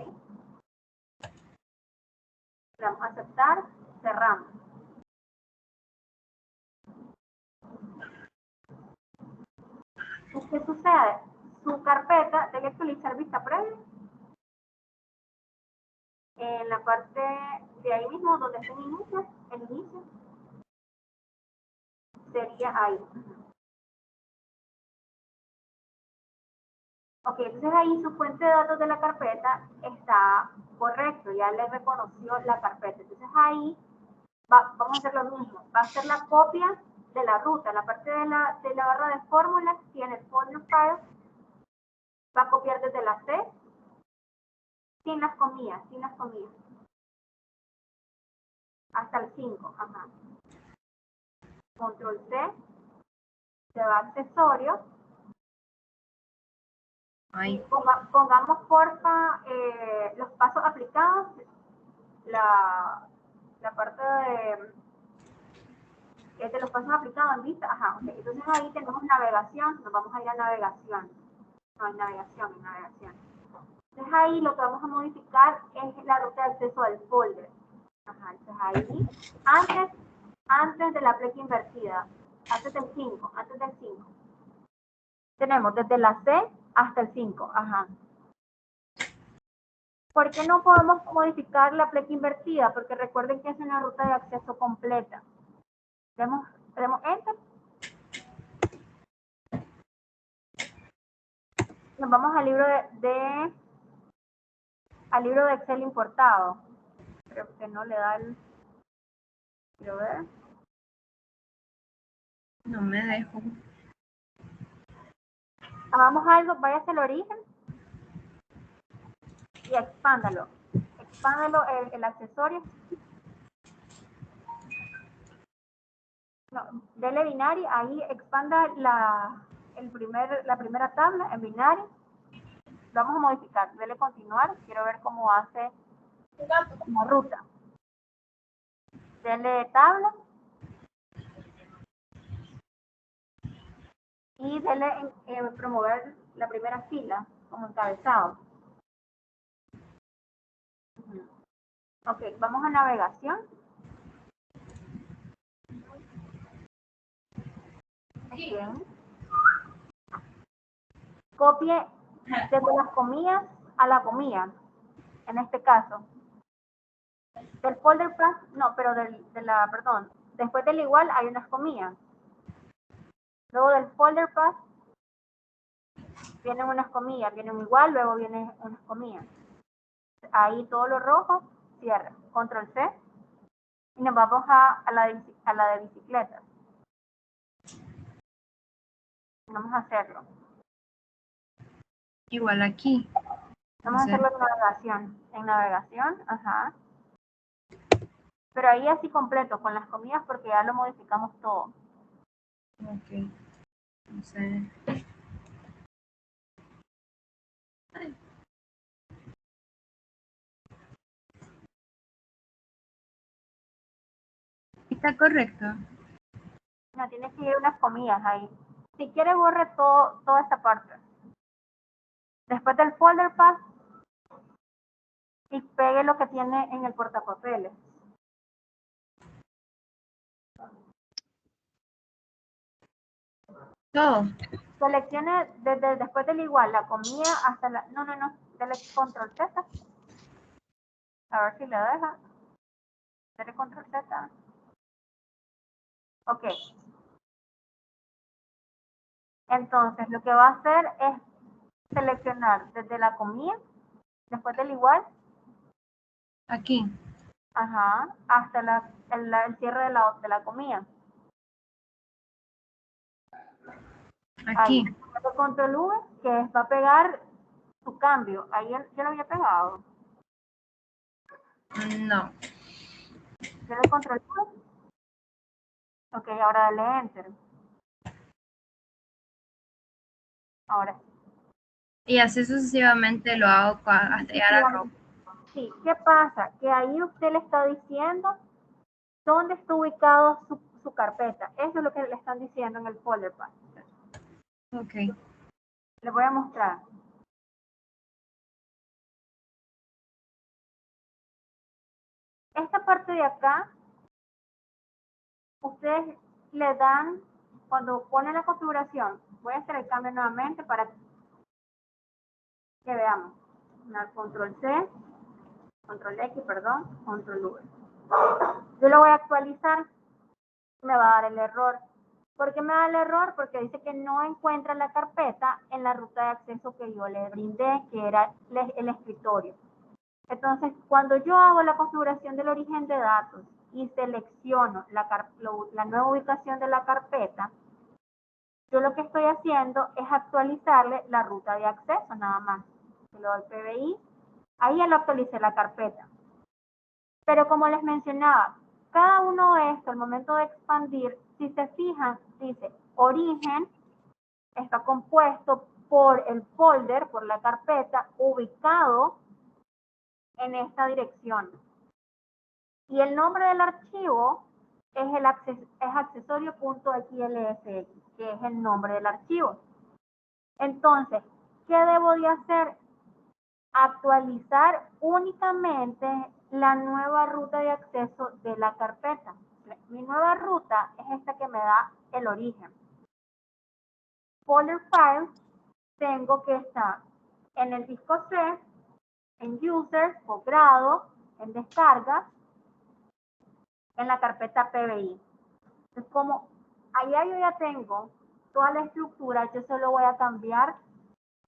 Le damos a aceptar. cerramos. ¿Qué sucede? Su carpeta debe actualizar vista previa. En la parte de ahí mismo donde está el inicio, sería ahí. Ok, entonces ahí su fuente de datos de la carpeta está correcto, ya le reconoció la carpeta. Entonces ahí vamos a hacer lo mismo, va a hacer la copia de la ruta, la parte de la barra de fórmulas, tiene el folder file, va a copiar desde la C, sin las comillas, hasta el 5, ajá. Control C, se va a accesorios. Ay. Pongamos porfa los pasos aplicados, la parte de los pasos aplicados en vista, ajá, ok. Entonces ahí tenemos navegación, nos vamos a ir a navegación, no hay navegación, en navegación. Entonces ahí lo que vamos a modificar es la ruta de acceso al folder. Ajá, entonces ahí, antes de la flecha invertida, antes del 5. Tenemos desde la C hasta el 5, ajá. ¿Por qué no podemos modificar la flecha invertida? Porque recuerden que es una ruta de acceso completa. Demos Enter. Nos vamos al libro al libro de Excel importado. Creo que no le da el... Quiero ver. No me dejo. Hagamos algo, vaya hacia el origen y expándalo. Expándalo el accesorio. No, dele binario, ahí expanda la primera tabla en binario. Lo vamos a modificar, dele continuar, quiero ver cómo hace la ruta. Dele tabla. Y dele promover la primera fila como encabezado. Ok, vamos a navegación. Bien. Copie desde las comillas a la comilla, en este caso. Del folder path, no, pero perdón, después del igual hay unas comillas. Luego del folder path vienen unas comillas, viene un igual, luego vienen unas comillas. Ahí todo lo rojo cierra. Control C. Y nos vamos a la de bicicletas. Vamos a hacerlo. Igual aquí. Vamos a hacerlo en navegación. En navegación, ajá. Pero ahí así completo, con las comillas, porque ya lo modificamos todo. Ok. No sé. ¿Está correcto? No, tiene que ir unas comillas ahí. Si quiere, borre toda esta parte. Después del folder path, y pegue lo que tiene en el portapapeles. Todo. Seleccione después del igual, la comilla hasta la... No, dele control Z. A ver si le deja. Dele control Z. Ok. Entonces, lo que va a hacer es seleccionar desde la comilla, después del igual. Aquí. Ajá, hasta el cierre de la comilla. Aquí. Ahí, control V, que va a pegar su cambio. Ahí yo lo había pegado. No. Dele control V. Ok, ahora dale enter. Ahora sí. Y así sucesivamente lo hago hasta llegar a rojo. Sí, ¿qué pasa? Que ahí usted le está diciendo dónde está ubicado su carpeta. Eso es lo que le están diciendo en el folder path. Ok. Le voy a mostrar. Esta parte de acá ustedes le dan, cuando ponen la configuración, voy a hacer el cambio nuevamente para que veamos. Control C, Control X, perdón, Control V. Yo lo voy a actualizar, me va a dar el error. ¿Por qué me da el error? Porque dice que no encuentra la carpeta en la ruta de acceso que yo le brindé, que era el escritorio. Entonces, cuando yo hago la configuración del origen de datos y selecciono la nueva ubicación de la carpeta, yo lo que estoy haciendo es actualizarle la ruta de acceso nada más. Le doy PBI, ahí ya lo actualicé la carpeta. Pero como les mencionaba, cada uno de estos, al momento de expandir, si se fijan, dice origen, está compuesto por el folder, por la carpeta, ubicado en esta dirección. Y el nombre del archivo es accesorio.xlsx, que es el nombre del archivo. Entonces, ¿qué debo de hacer? Actualizar únicamente la nueva ruta de acceso de la carpeta. Mi nueva ruta es esta que me da el origen. Folder Files, tengo que estar en el disco C, en Users, posgrado, en descargas, en la carpeta PBI. Entonces, como allá yo ya tengo toda la estructura, yo solo voy a cambiar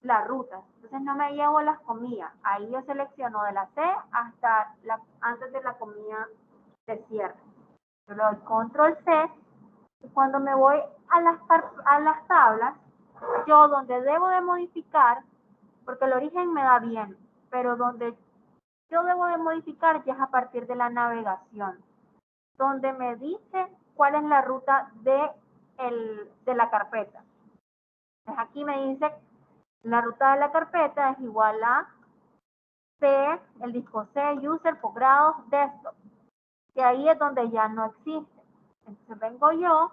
las rutas. Entonces no me llevo las comillas. Ahí yo selecciono de la C hasta antes de la comilla de cierre. Yo le doy Control C y cuando me voy a las tablas, yo donde debo de modificar, porque el origen me da bien, pero donde yo debo de modificar ya es a partir de la navegación, donde me dice cuál es la ruta de la carpeta. Entonces aquí me dice la ruta de la carpeta es igual a C, el disco C, user, posgrado, desktop. Que ahí es donde ya no existe. Entonces vengo yo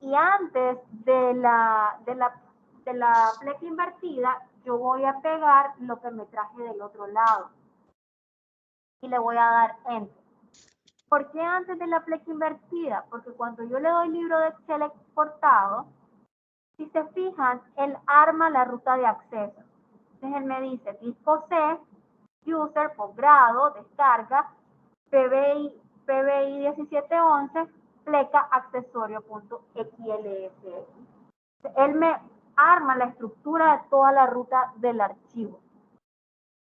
y antes de la flecha invertida, yo voy a pegar lo que me traje del otro lado. Y le voy a dar Enter. ¿Por qué antes de la flecha invertida? Porque cuando yo le doy libro de Excel exportado, si se fijan, él arma la ruta de acceso. Entonces él me dice disco C, user, posgrado, descarga, PBI 1711, pleca accesorio.xlsx. Él me arma la estructura de toda la ruta del archivo.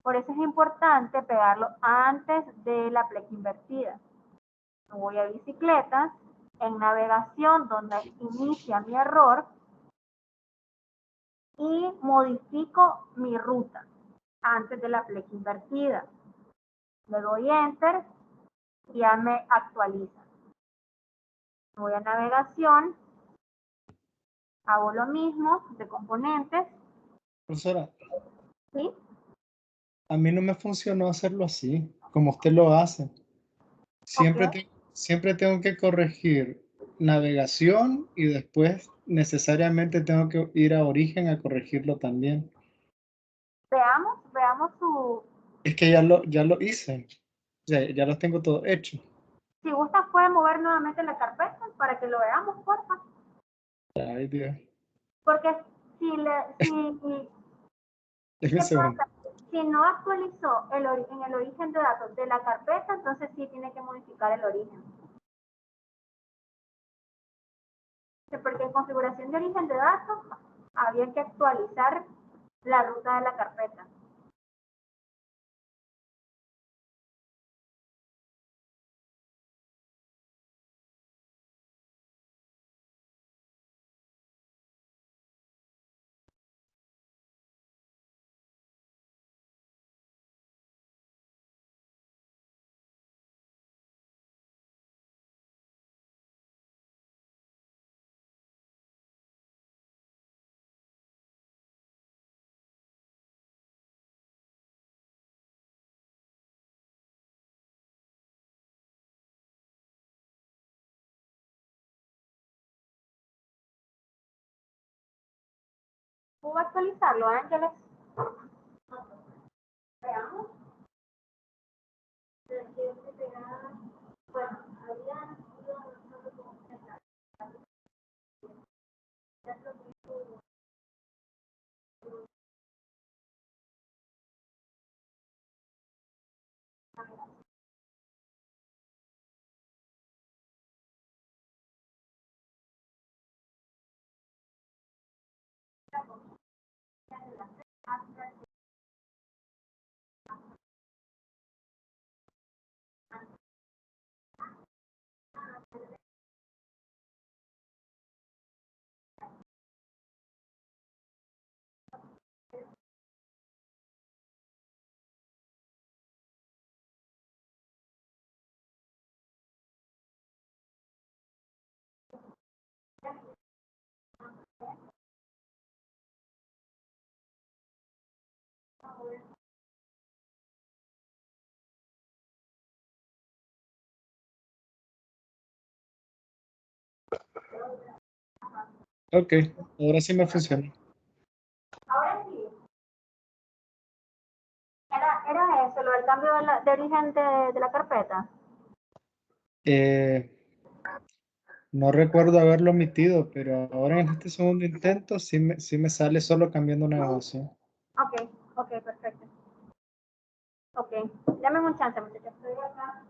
Por eso es importante pegarlo antes de la pleca invertida. Me voy a bicicletas, en navegación donde inicia mi error, y modifico mi ruta antes de la flecha invertida. Le doy Enter y ya me actualiza. Voy a navegación, hago lo mismo de componentes. Profesora, ¿Sí? a mí no me funcionó hacerlo así, como usted lo hace. Siempre, Okay. siempre tengo que corregir navegación y después necesariamente tengo que ir a origen a corregirlo también. Veamos su... Es que ya lo hice, ya lo tengo todo hecho. Si gusta puede mover nuevamente la carpeta para que lo veamos, porfa. Ay, Dios. Porque Déjame un ¿qué segundo. pasa? Si no actualizó en el origen de datos de la carpeta, entonces sí tiene que modificar el origen. Porque en configuración de origen de datos había que actualizar la ruta de la carpeta. ¿Puedo actualizarlo, Ángeles? Veamos. Bueno, había Ok, ahora sí me funciona. Ahora sí. Era eso, lo del cambio de origen de la carpeta. No recuerdo haberlo omitido, pero ahora en este segundo intento sí me sale solo cambiando navegación. Ok, ok, perfecto. Ok, dame un chance, muchachos. Estoy acá.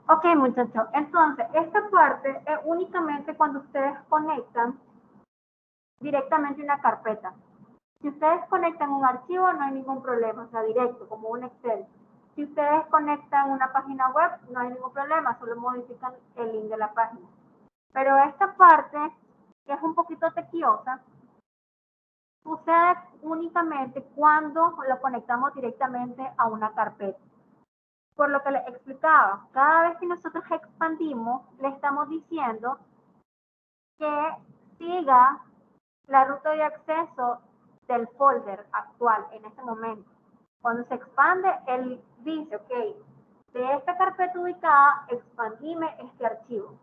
Ok, muchachos. Entonces, esta parte es únicamente cuando ustedes conectan directamente una carpeta. Si ustedes conectan un archivo, no hay ningún problema, o sea, directo, como un Excel. Si ustedes conectan una página web, no hay ningún problema, solo modifican el link de la página. Pero esta parte, que es un poquito tequiosa, sucede únicamente cuando lo conectamos directamente a una carpeta. Por lo que les explicaba, cada vez que nosotros expandimos, le estamos diciendo que siga la ruta de acceso del folder actual en este momento. Cuando se expande, él dice, ok, de esta carpeta ubicada, expandime este archivo.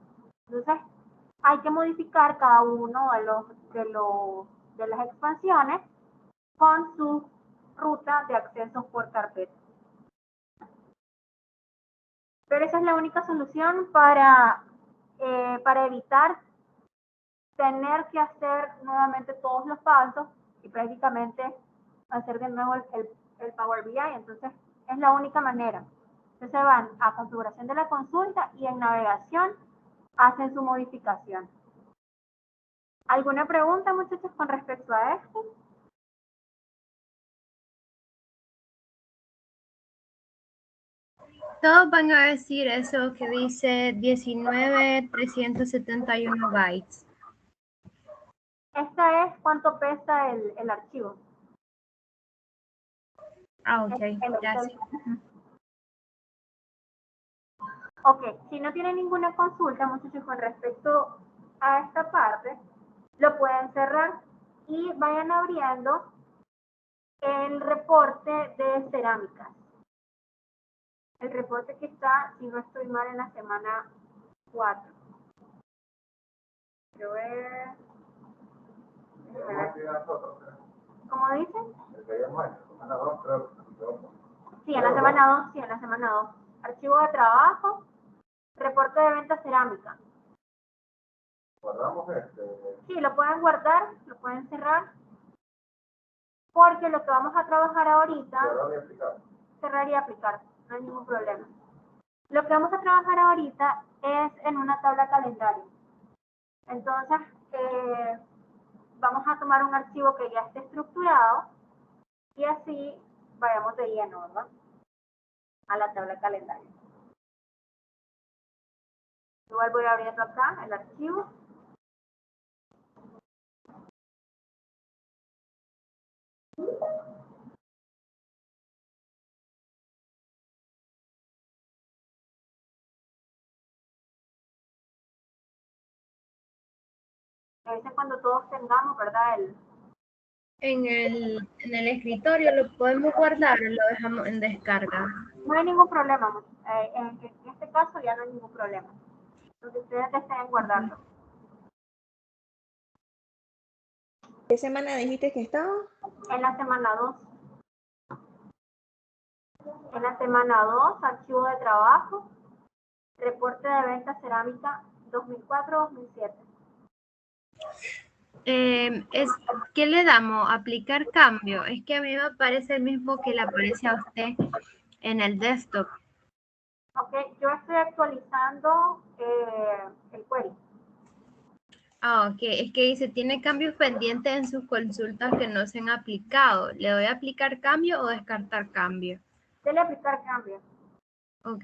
Entonces, hay que modificar cada uno de las expansiones con su ruta de acceso por carpeta. Pero esa es la única solución para evitar tener que hacer nuevamente todos los pasos y prácticamente hacer de nuevo el Power BI. Entonces, es la única manera. Entonces van a configuración de la consulta y en navegación hacen su modificación. ¿Alguna pregunta, muchachos, con respecto a esto? Todos van a decir eso que dice 19,371 bytes. Esta es cuánto pesa el archivo. Ah, ok, gracias. Ok, si no tienen ninguna consulta, muchachos, con respecto a esta parte, lo pueden cerrar y vayan abriendo el reporte de cerámicas. El reporte que está, si no estoy mal, en la semana 4. Quiero ver. ¿Cómo dicen? Sí, en la semana 2, sí, en la semana 2. Archivo de trabajo, reporte de venta cerámica. Guardamos Sí, lo pueden guardar, lo pueden cerrar, porque lo que vamos a trabajar ahorita, cerrar y aplicar, no hay ningún problema. Lo que vamos a trabajar ahorita es en una tabla calendario. Entonces, vamos a tomar un archivo que ya esté estructurado y así vayamos de lleno, ¿verdad? A la tabla calendario. Igual voy abriendo acá el archivo. A veces cuando todos tengamos, ¿verdad? En el escritorio lo podemos guardar o lo dejamos en descarga. No hay ningún problema. En este caso ya no hay ningún problema. Entonces ustedes deseen guardarlo. ¿Qué semana dijiste que estaba? En la semana 2. En la semana 2, archivo de trabajo, reporte de venta cerámica 2004-2007. ¿Qué le damos? ¿Aplicar cambio? Es que a mí me parece el mismo que le aparece a usted en el desktop. Ok, yo estoy actualizando el query. Ah, ok. Es que dice, tiene cambios pendientes en sus consultas que no se han aplicado. ¿Le doy a aplicar cambio o descartar cambio? Dele aplicar cambio. Ok.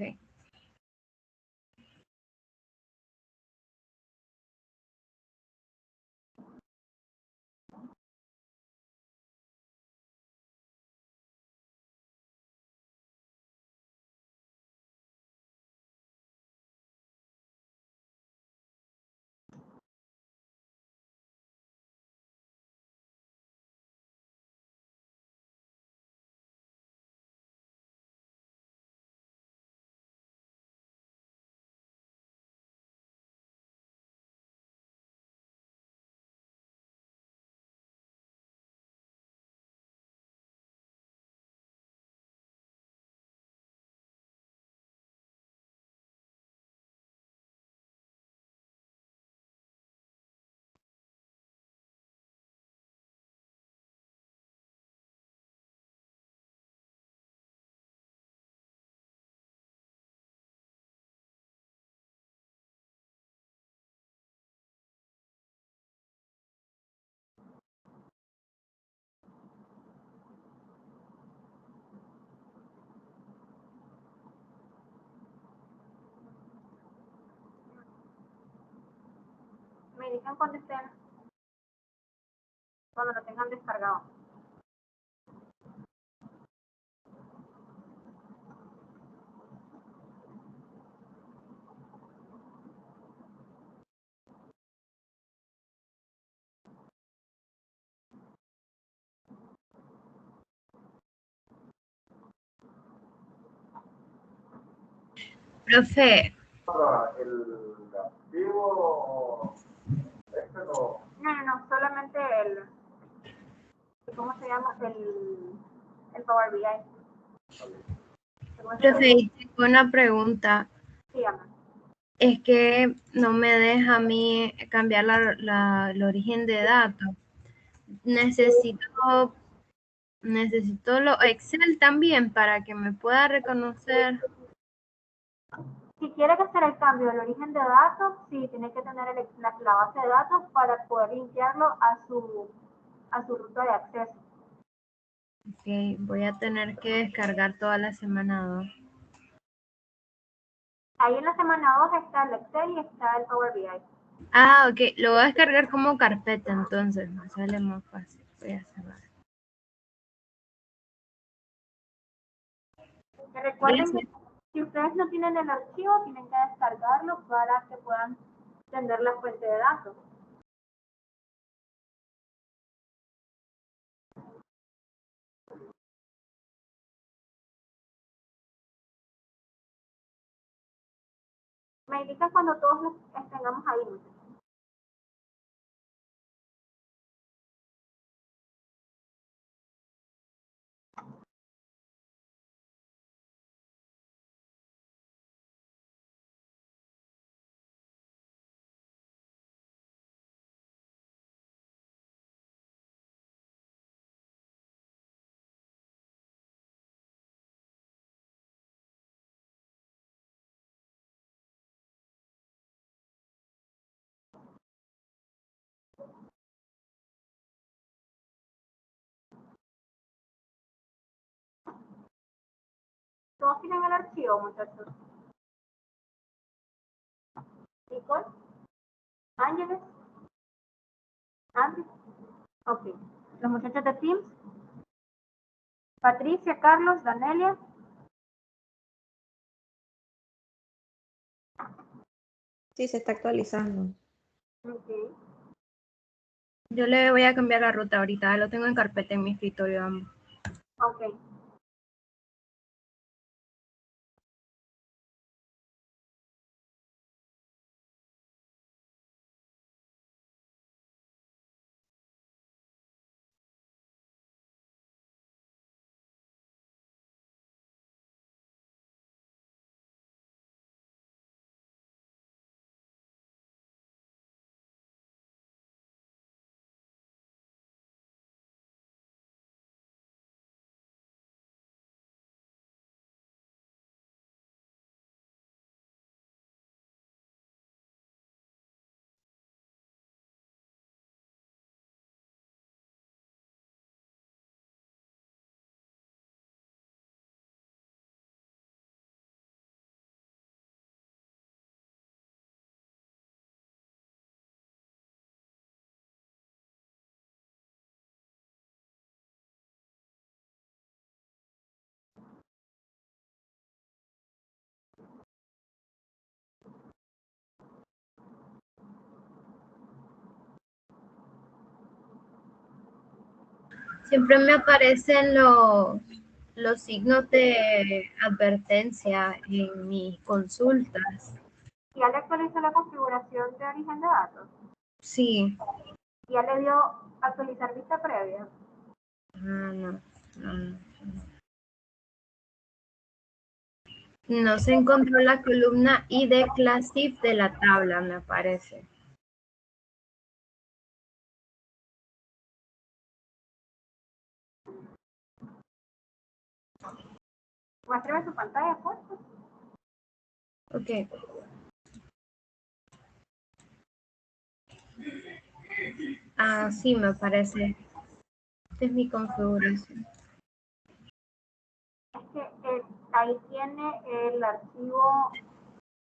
Me dicen cuando lo tengan descargado. Profe, El archivo, este no. No, solamente ¿cómo se llama? El Power BI. profe, tengo una pregunta. Sí, Ana. Es que no me deja a mí cambiar el origen de datos. Necesito lo Excel también para que me pueda reconocer. Si quiere hacer el cambio del origen de datos, sí, tiene que tener la base de datos para poder limpiarlo a su ruta de acceso. Ok, voy a tener que descargar toda la semana 2. Ahí en la semana 2 está el Excel y está el Power BI. Ah, ok, lo voy a descargar como carpeta, entonces me sale más fácil. Voy a cerrar. Recuerden que si ustedes no tienen el archivo, tienen que descargarlo para que puedan tener la fuente de datos. Me indican cuando todos los tengamos ahí. Todos tienen el archivo, muchachos. Nicole, Ángeles, Andy. Ok. Los muchachos de Teams. Patricia, Carlos, Danelia. Sí, se está actualizando. Okay. Yo le voy a cambiar la ruta ahorita, lo tengo en carpeta en mi escritorio. Ok. Siempre me aparecen los signos de advertencia en mis consultas. ¿Ya le actualizó la configuración de origen de datos? Sí. ¿Ya le dio actualizar vista previa? No. No se encontró la columna ID class if de la tabla, me parece. Muéstrame su pantalla, por favor. Ok. Ah, sí, me parece. Esta es mi configuración. Es que ahí tiene el archivo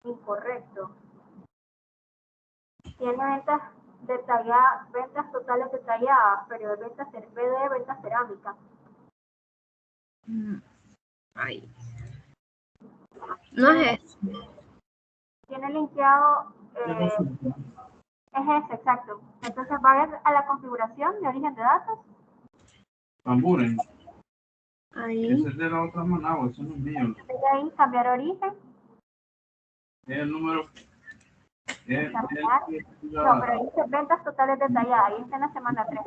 incorrecto. Tiene ventas detalladas, ventas totales detalladas, pero de ventas BD, ventas cerámica. Ay. No es eso. Tiene linkeado, es ese, exacto. Entonces va a la configuración de origen de datos. Tamburen. Ahí. Ese es de la otra Managua, eso no es mío. Ahí cambiar origen. el número. No, pero ahí dice ventas totales detalladas. Ahí está en la semana 3.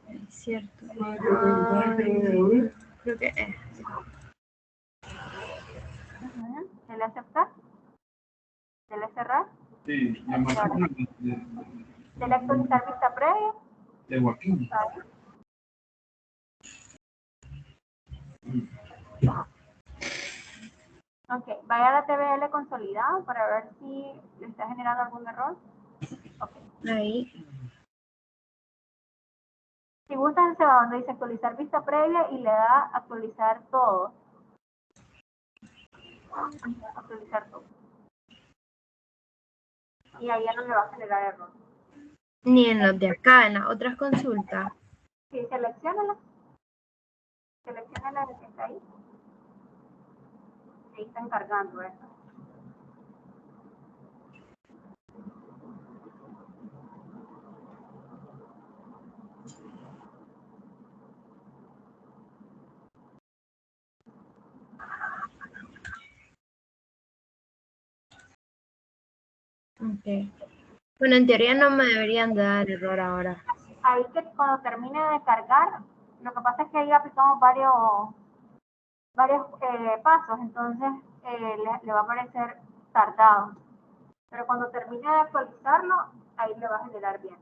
Es cierto. Ay, creo que es. ¿Dele aceptar? ¿Dele cerrar? Sí, ¿Dele actualizar vista previa? de Joaquín. Vale. Ok, vaya a la TVL consolidado para ver si le está generando algún error. Okay. Ahí. Si gustan, se va donde dice actualizar vista previa y le da actualizar todo. Actualizar todo. Y ahí ya no le va a generar error. Ni en los de acá, en las otras consultas. Sí, selecciónala. Selecciónala de que está ahí. Ahí están cargando eso. Okay. Bueno, en teoría no me deberían de dar error ahora. Ahí que cuando termine de cargar, lo que pasa es que ahí aplicamos varios pasos, entonces le va a aparecer tardado. Pero cuando termine de actualizarlo, ahí le va a generar bien.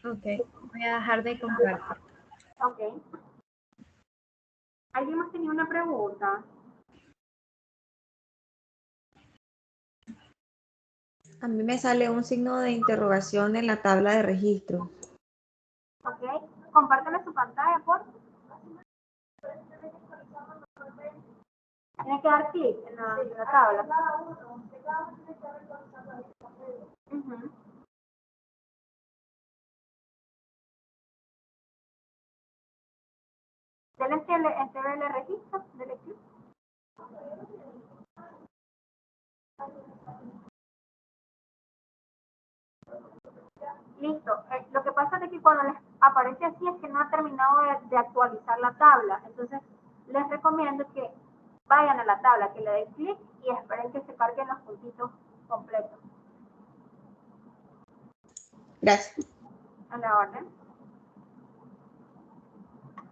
Ok, voy a dejar de compartir. Ok. ¿Alguien más tenía una pregunta? A mí me sale un signo de interrogación en la tabla de registro. Ok. Compárteme su pantalla, por favor. Tiene que dar clic en la tabla. Uh-huh. Dele el registro, dele clic. Listo. Lo que pasa es que cuando les aparece así es que no ha terminado de actualizar la tabla. Entonces, les recomiendo que vayan a la tabla, que le den clic y esperen que se carguen los puntitos completos. Gracias. A la orden.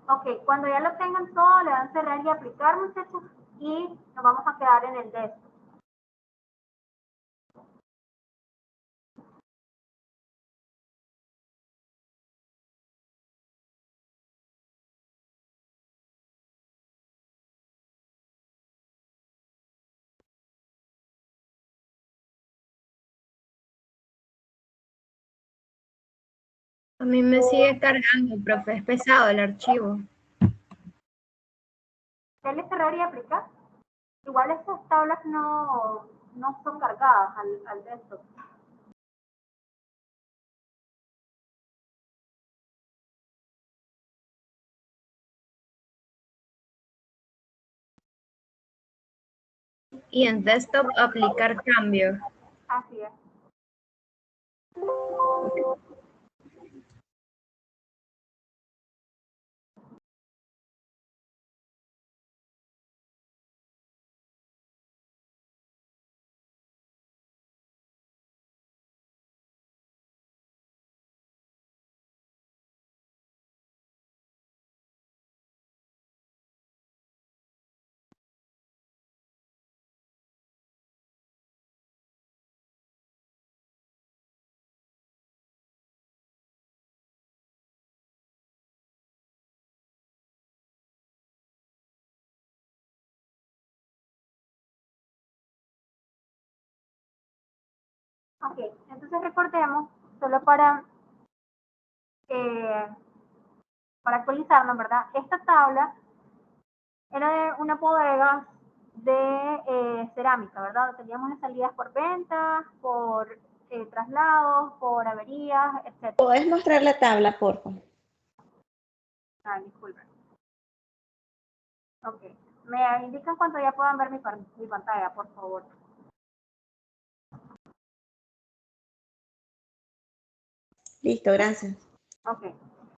Ok, cuando ya lo tengan todo, le dan cerrar y aplicar, muchachos, y nos vamos a quedar en el desktop. A mí me sigue cargando, profe, es pesado el archivo. Dele cerrar y aplicar. Igual estas tablas no son cargadas al desktop. Y en desktop aplicar cambio. Así es. Ok, entonces recordemos, solo para actualizarnos, ¿verdad? Esta tabla era de una bodega de cerámica, ¿verdad? Teníamos las salidas por ventas, por traslados, por averías, etc. ¿Puedes mostrar la tabla, por favor? Ah, disculpen. Ok, me indican cuando ya puedan ver mi pantalla, por favor. Listo, gracias. Ok,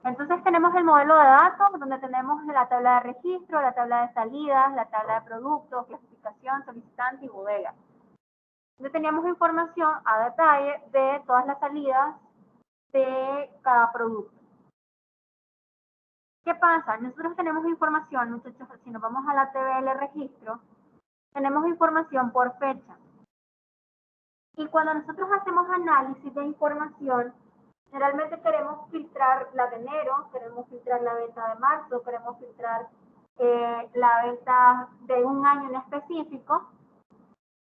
entonces tenemos el modelo de datos, donde tenemos la tabla de registro, la tabla de salidas, la tabla de productos, clasificación, solicitante y bodega. donde teníamos información a detalle de todas las salidas de cada producto. ¿Qué pasa? Nosotros tenemos información, muchachos, si nos vamos a la TBL registro, tenemos información por fecha. Y cuando nosotros hacemos análisis de información, generalmente queremos filtrar la de enero, queremos filtrar la venta de marzo, queremos filtrar la venta de un año en específico.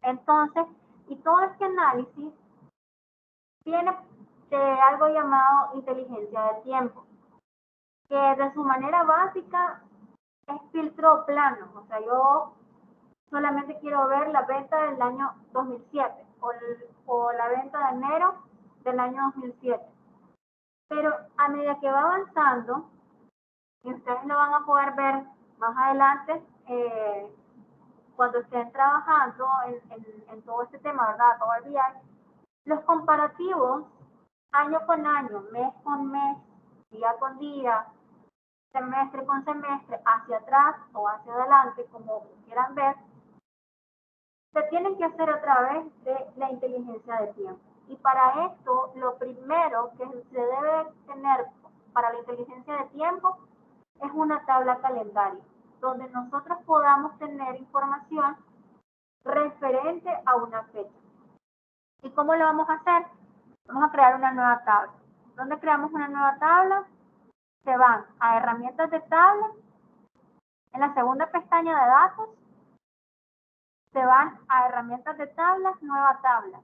Entonces, y todo este análisis tiene algo llamado inteligencia de tiempo, que de su manera básica es filtro plano. O sea, yo solamente quiero ver la venta del año 2007 o la venta de enero del año 2007. Pero a medida que va avanzando, y ustedes lo van a poder ver más adelante, cuando estén trabajando en todo este tema, ¿verdad? Power BI, los comparativos año con año, mes con mes, día con día, semestre con semestre, hacia atrás o hacia adelante, como quieran ver, se tienen que hacer a través de la inteligencia de tiempo. Y para esto, lo primero que se debe tener para la inteligencia de tiempo es una tabla calendario, donde nosotros podamos tener información referente a una fecha. ¿Y cómo lo vamos a hacer? Vamos a crear una nueva tabla. ¿Dónde creamos una nueva tabla? Se van a herramientas de tabla, en la segunda pestaña de datos, se van a herramientas de tablas, nueva tabla.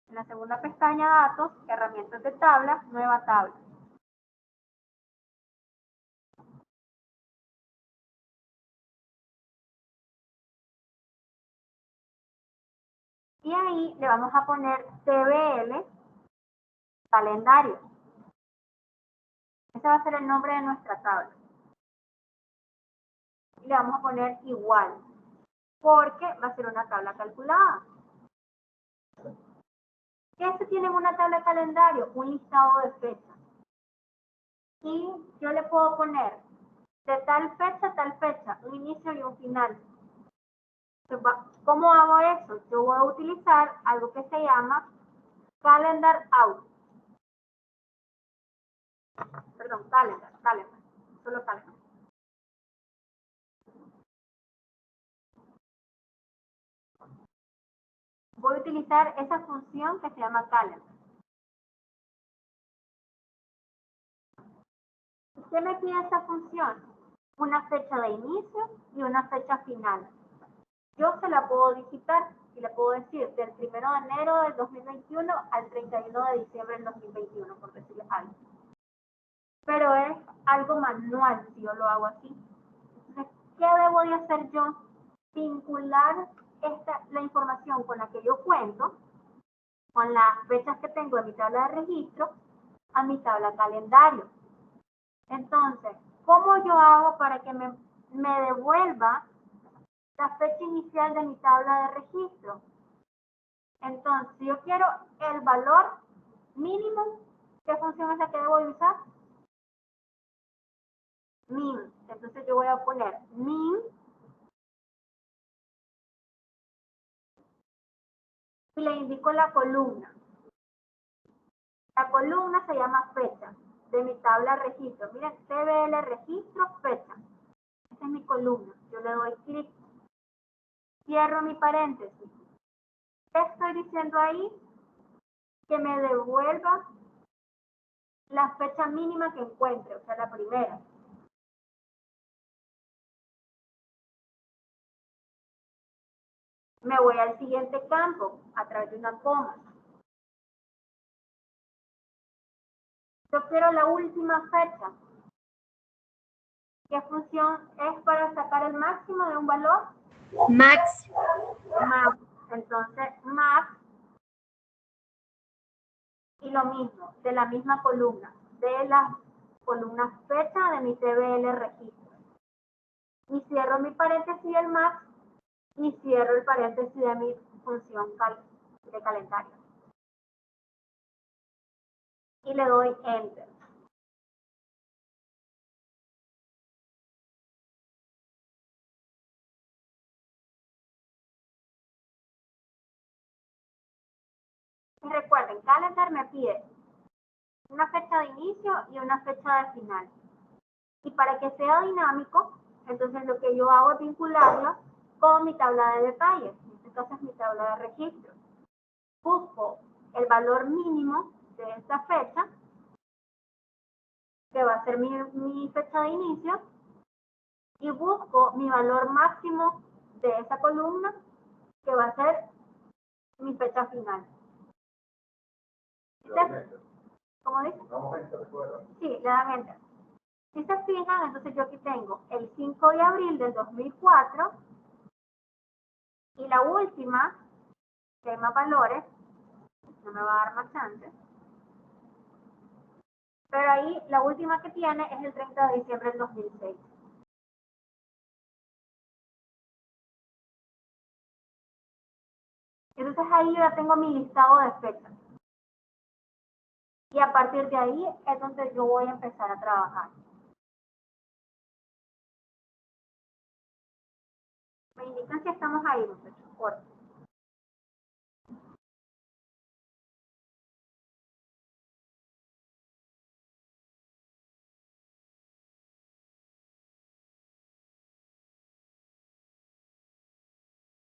En la segunda pestaña de datos, herramientas de tabla, nueva tabla. Y ahí le vamos a poner TBL calendario. Ese va a ser el nombre de nuestra tabla. Y le vamos a poner igual, porque va a ser una tabla calculada. ¿Qué se tiene en una tabla calendario? Un listado de fechas. Y yo le puedo poner de tal fecha a tal fecha, un inicio y un final. ¿Cómo hago eso? Yo voy a utilizar algo que se llama calendar out. Perdón, calendar, solo calendar. Voy a utilizar esa función que se llama calendar. ¿Qué me pide esta función? Una fecha de inicio y una fecha final. Yo se la puedo digitar y le puedo decir del 1 de enero del 2021 al 31 de diciembre del 2021, por decirle algo. Pero es algo manual si yo lo hago así. Entonces, ¿qué debo de hacer yo? Vincular la información con la que yo cuento, con las fechas que tengo en mi tabla de registro, a mi tabla calendario. Entonces, ¿cómo yo hago para que me devuelva la fecha inicial de mi tabla de registro? Entonces, si yo quiero el valor mínimo, ¿qué función es la que debo de usar? Min. Entonces yo voy a poner min y le indico la columna. La columna se llama fecha de mi tabla de registro. Miren, TBL registro fecha. Esa es mi columna. Yo le doy clic. Cierro mi paréntesis. ¿Qué estoy diciendo ahí? Que me devuelva la fecha mínima que encuentre, o sea, la primera. Me voy al siguiente campo a través de una coma. Yo quiero la última fecha. ¿Qué función es para sacar el máximo de un valor? Max. Max. Entonces, max. Y lo mismo, de la misma columna, de la columna fecha de mi TBL registro. Y cierro mi paréntesis del max y cierro el paréntesis de mi función de calendario. Y le doy enter. Y recuerden, Calendar me pide una fecha de inicio y una fecha de final. Y para que sea dinámico, entonces lo que yo hago es vincularlo con mi tabla de detalles. En este caso es mi tabla de registro. Busco el valor mínimo de esta fecha, que va a ser mi fecha de inicio, y busco mi valor máximo de esa columna, que va a ser mi fecha final. ¿Cómo dice? Sí, le dan enter. Si se fijan, entonces yo aquí tengo el 5 de abril del 2004 y la última, que hay más valores, no me va a dar más chance, pero ahí la última que tiene es el 30 de diciembre del 2006. Entonces ahí yo ya tengo mi listado de fechas. Y a partir de ahí es donde yo voy a empezar a trabajar. Me indican si estamos ahí, muchachos, por favor.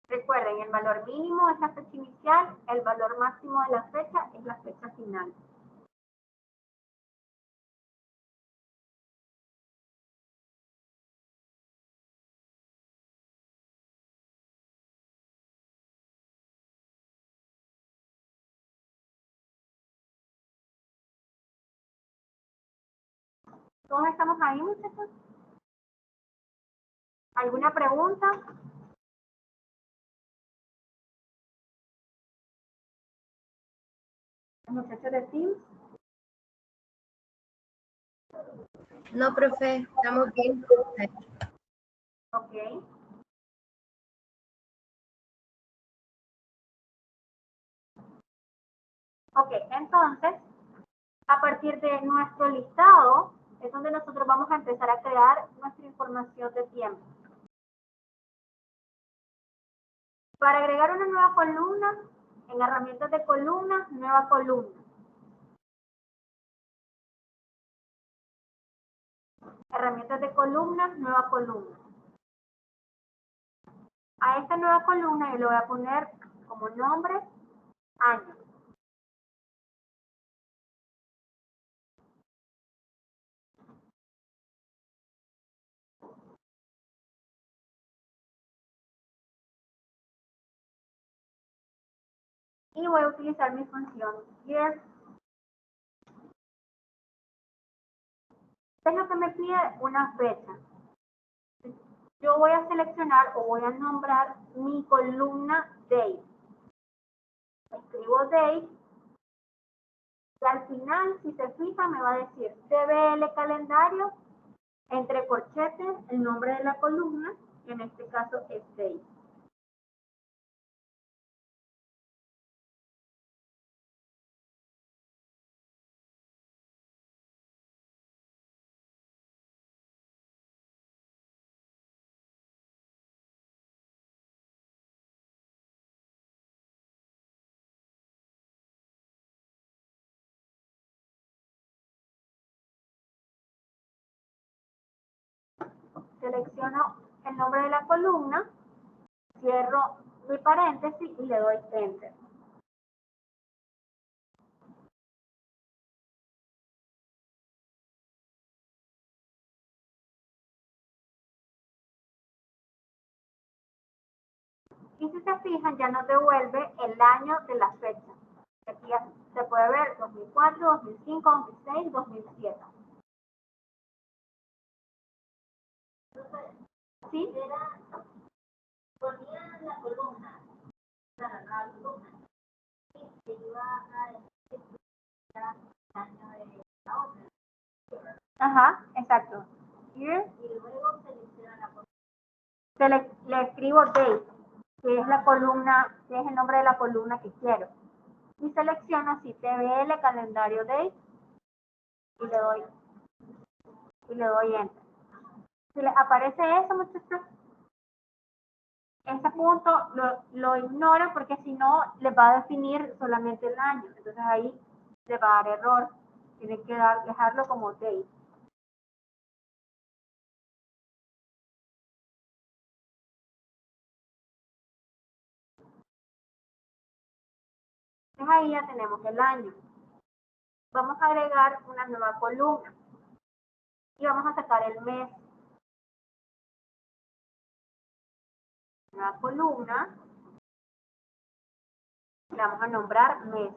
Recuerden, el valor mínimo es la fecha inicial, el valor máximo de la fecha es la fecha final. ¿Todos estamos ahí, muchachos? ¿Alguna pregunta? Muchachos de Teams. No, profe, estamos bien. Ok. Ok, entonces, a partir de nuestro listado, es donde nosotros vamos a empezar a crear nuestra información de tiempo. Para agregar una nueva columna, en herramientas de columnas, nueva columna. Herramientas de columnas, nueva columna. A esta nueva columna yo le voy a poner como nombre, año. Y voy a utilizar mi función year. ¿Qué es lo que me pide? Una fecha. Yo voy a seleccionar o voy a nombrar mi columna date. Escribo date y al final, si se fija, me va a decir CBL calendario, entre corchetes, el nombre de la columna, que en este caso es date. Selecciono el nombre de la columna, cierro mi paréntesis y le doy enter. Y si se fijan, ya nos devuelve el año de la fecha. Aquí se puede ver 2004, 2005, 2006, 2007. ¿Sí? Ponía la columna, la columna, y se iba a decir el año de la otra. Ajá, exacto. Here. Y luego selecciona la columna. Le escribo date, que es la columna, que es el nombre de la columna que quiero. Y selecciono así TBL calendario date y le doy enter. Si les aparece eso, muchachos, ese punto lo ignora porque si no le va a definir solamente el año. Entonces ahí le va a dar error. Tiene que dejarlo como date. Entonces ahí ya tenemos el año. Vamos a agregar una nueva columna. Y vamos a sacar el mes. Nueva columna. Le vamos a nombrar mes.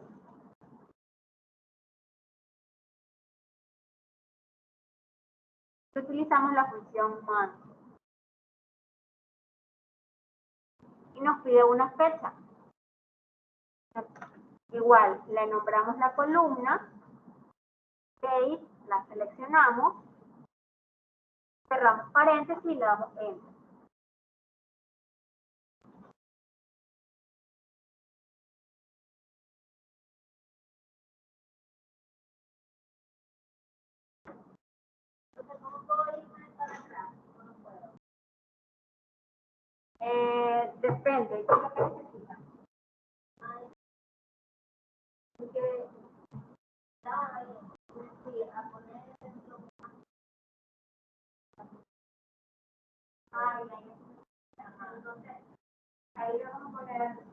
Utilizamos la función month. Y nos pide una fecha. Igual, le nombramos la columna. Date, la seleccionamos. Cerramos paréntesis y le damos enter. Depende, ¿qué es lo que necesitan? Entonces, ahí le vamos a poner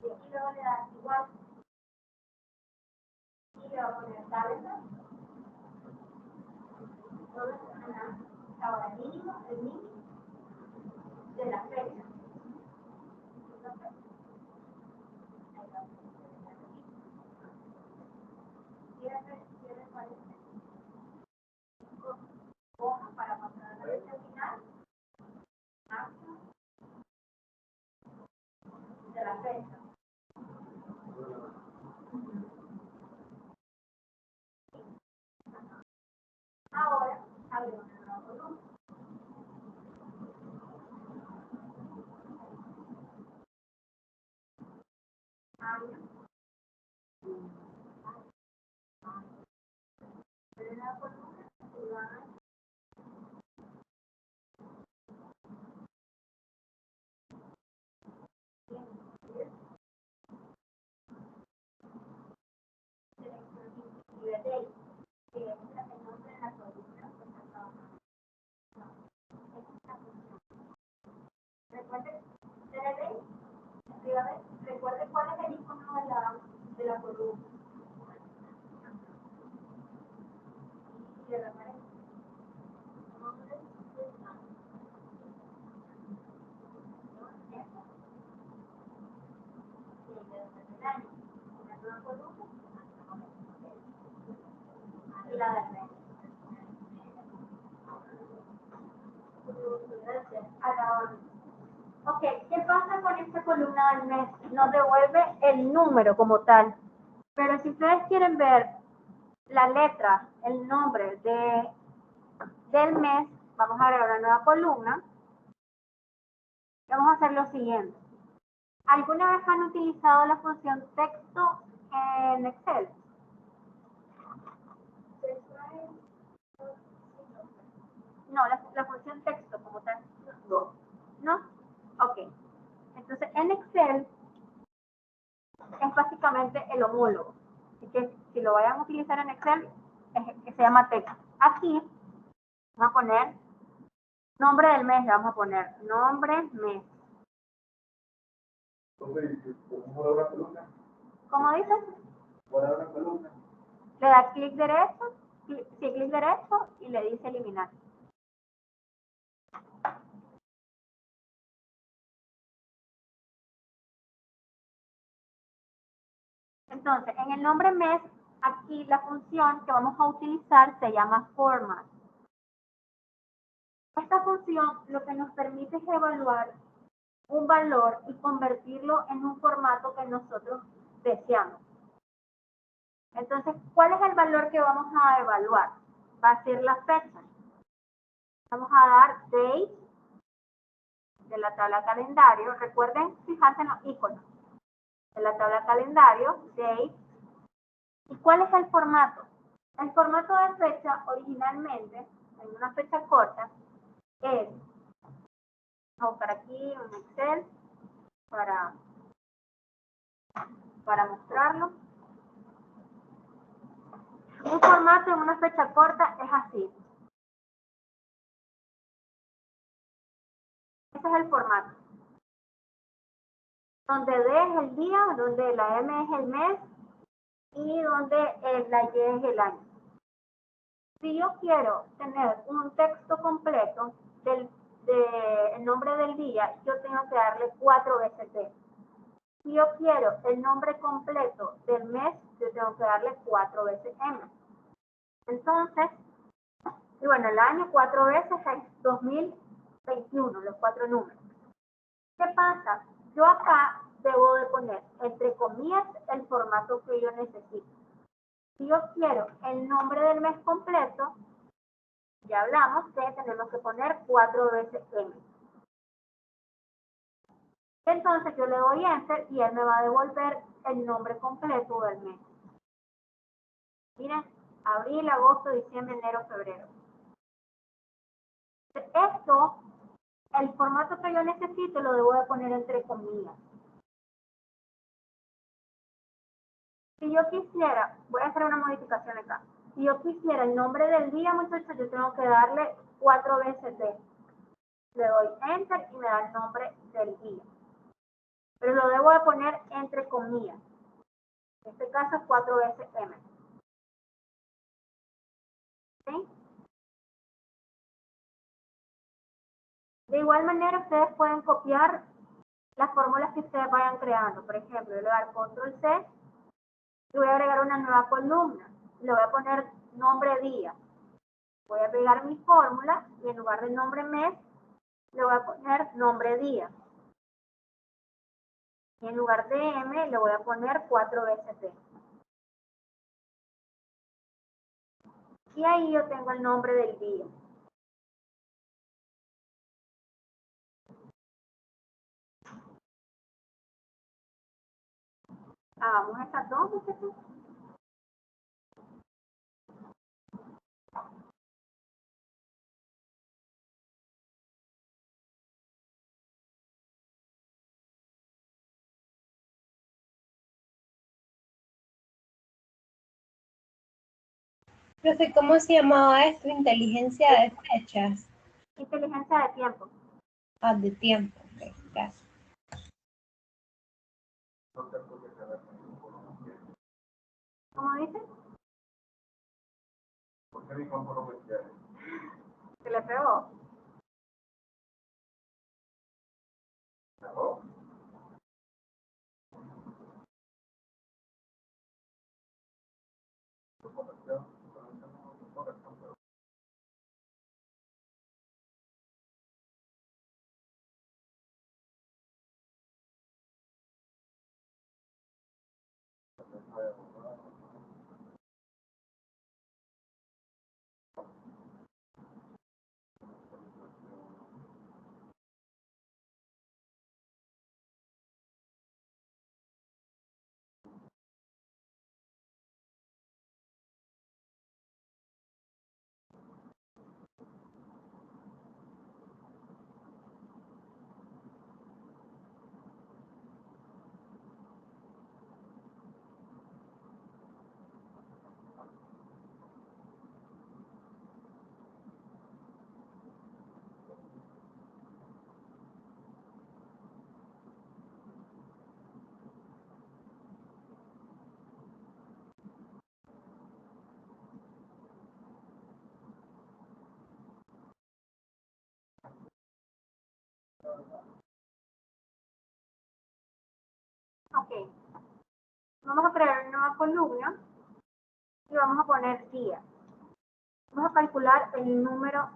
y luego le das igual y le va a poner calendar. Ahora mínimo, el mínimo de la fecha. Para pasar a la fecha final de la fecha. Ahora abrimos el nuevo volumen. Recuerde cuál es el icono de la columna. Y de la pared. Y la del mes. Ok, ¿qué pasa con esta columna del mes? Nos devuelve el número como tal. Pero si ustedes quieren ver la letra, el nombre del mes, vamos a agregar una nueva columna. Y vamos a hacer lo siguiente. ¿Alguna vez han utilizado la función texto en Excel? No, la función texto como tal. No. ¿No? Ok. Entonces, en Excel es básicamente el homólogo. Así que si lo vayan a utilizar en Excel, que se llama texto. Aquí vamos a poner nombre del mes, le vamos a poner nombre mes. ¿Cómo dices? Borrar una columna. Le da clic derecho, clic derecho y le dice eliminar. Entonces, en el nombre mes, aquí la función que vamos a utilizar se llama format. Esta función lo que nos permite es evaluar un valor y convertirlo en un formato que nosotros deseamos. Entonces, ¿cuál es el valor que vamos a evaluar? Va a ser la fecha. Vamos a dar date de la tabla calendario. Recuerden fijarse en los iconos de la tabla calendario, date. ¿Y cuál es el formato? El formato de fecha originalmente, en una fecha corta, es, vamos a buscar aquí un Excel para mostrarlo. Un formato en una fecha corta es así. Ese es el formato. Donde D es el día, donde la M es el mes y donde la Y es el año. Si yo quiero tener un texto completo del nombre del día, yo tengo que darle 4 veces D. Si yo quiero el nombre completo del mes, yo tengo que darle 4 veces M. Entonces, y bueno, el año 4 veces es 2021, los 4 números. ¿Qué pasa? Yo acá debo de poner, entre comillas, el formato que yo necesito. Si yo quiero el nombre del mes completo, ya hablamos que tenemos que poner 4 veces M. Entonces yo le doy Enter y él me va a devolver el nombre completo del mes. Miren, abril, agosto, diciembre, enero, febrero. Esto, el formato que yo necesito lo debo de poner entre comillas. Si yo quisiera, voy a hacer una modificación acá. Si yo quisiera el nombre del día, muchachos, yo tengo que darle 4 veces D. Le doy Enter y me da el nombre del día. Pero lo debo de poner entre comillas. En este caso, 4 veces M. ¿Sí? De igual manera, ustedes pueden copiar las fórmulas que ustedes vayan creando. Por ejemplo, yo le voy a dar Control C y voy a agregar una nueva columna. Le voy a poner nombre día. Voy a pegar mi fórmula y en lugar de nombre mes, le voy a poner nombre día. Y en lugar de M, le voy a poner 4 veces D. Y ahí yo tengo el nombre del día. Hagamos estas dos, muchachos. Profe, ¿cómo se llamaba esto? Inteligencia de fechas. Inteligencia de tiempo. Ah, de tiempo. Okay, gracias. ¿Cómo dice? ¿Por qué mi campo no me quiere? Se le pegó. ¿No? Vamos a crear una nueva columna y vamos a poner día. Vamos a calcular el número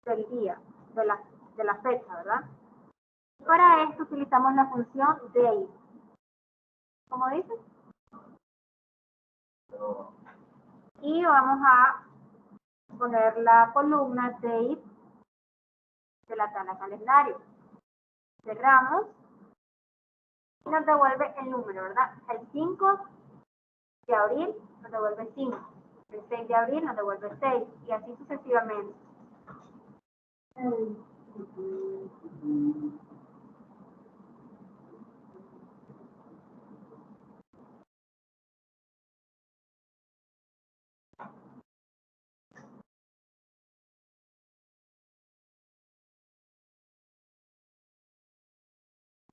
del día, de la fecha, ¿verdad? Para esto utilizamos la función date. ¿Cómo dice? Y vamos a poner la columna date de la tabla calendario. Cerramos y nos devuelve el número, ¿verdad? El 5 de abril nos devuelve 5. El 6 de abril nos devuelve 6 y así sucesivamente.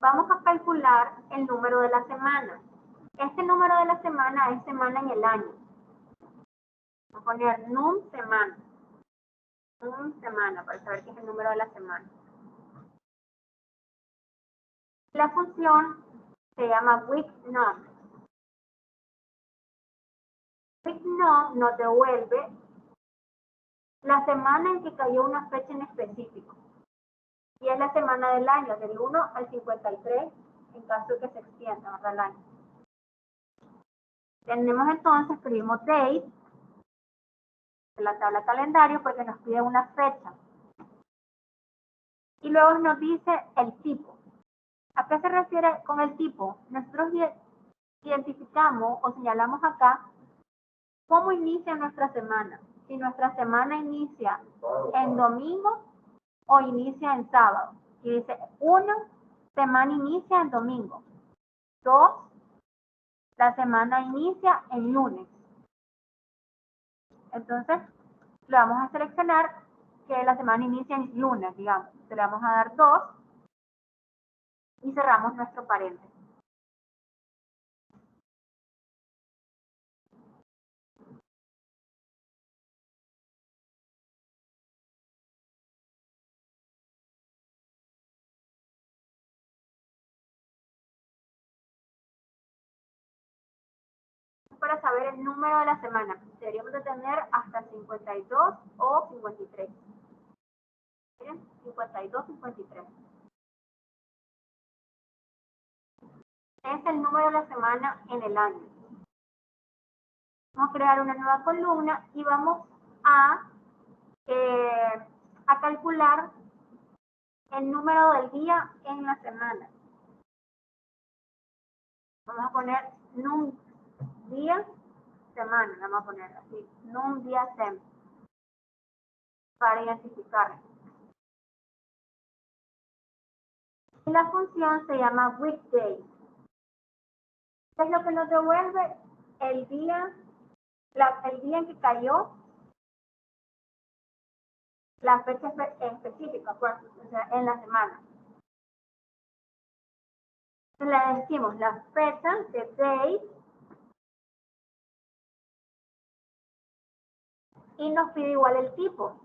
Vamos a calcular el número de la semana. Este número de la semana es semana en el año. Vamos a poner num semana. Num semana para saber qué es el número de la semana. La función se llama weekNum. weekNum nos devuelve la semana en que cayó una fecha en específico. Y es la semana del año, del 1 al 53, en caso de que se extienda, ¿verdad? El año. Tenemos entonces, escribimos date en la tabla calendario porque nos pide una fecha. Y luego nos dice el tipo. ¿A qué se refiere con el tipo? Nosotros identificamos o señalamos acá cómo inicia nuestra semana. Si nuestra semana inicia en domingo o inicia en sábado. Y dice, 1, semana inicia en domingo. 2, la semana inicia en lunes. Entonces, le vamos a seleccionar que la semana inicia en lunes, digamos. Le vamos a dar 2 y cerramos nuestro paréntesis. Para saber el número de la semana, deberíamos de tener hasta 52 o 53. Miren, 52, 53. Es el número de la semana en el año. Vamos a crear una nueva columna y vamos a calcular el número del día en la semana. Vamos a poner num día, semana, vamos a poner así, num día sem, para identificar. Y la función se llama weekday. Es lo que nos devuelve el día en que cayó la fecha específica, pues, o sea, en la semana. Le decimos la fecha de date y nos pide igual el tipo.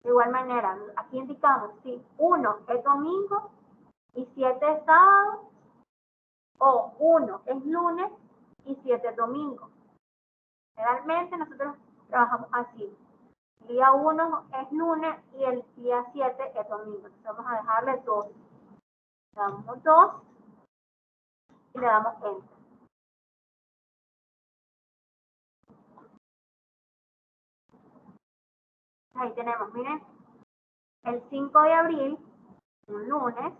De igual manera, aquí indicamos si 1 es domingo y 7 es sábado, o 1 es lunes y 7 es domingo. Generalmente nosotros trabajamos así. El día 1 es lunes y el día 7 es domingo. Entonces vamos a dejarle 2. Le damos 2 y le damos Enter. Ahí tenemos, miren, el 5 de abril, un lunes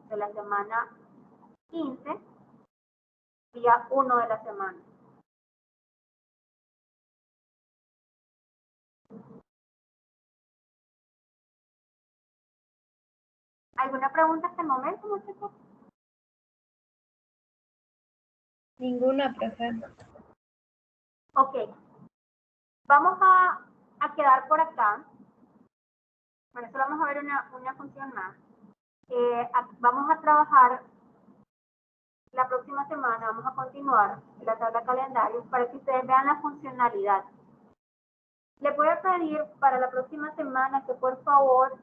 de la semana 15, día 1 de la semana. ¿Alguna pregunta hasta el momento, muchachos? Ninguna, profe. Ok. Vamos a quedar por acá. Bueno, solo vamos a ver una función más. Vamos a trabajar la próxima semana, vamos a continuar la tabla calendario para que ustedes vean la funcionalidad. Les voy a pedir para la próxima semana que por favor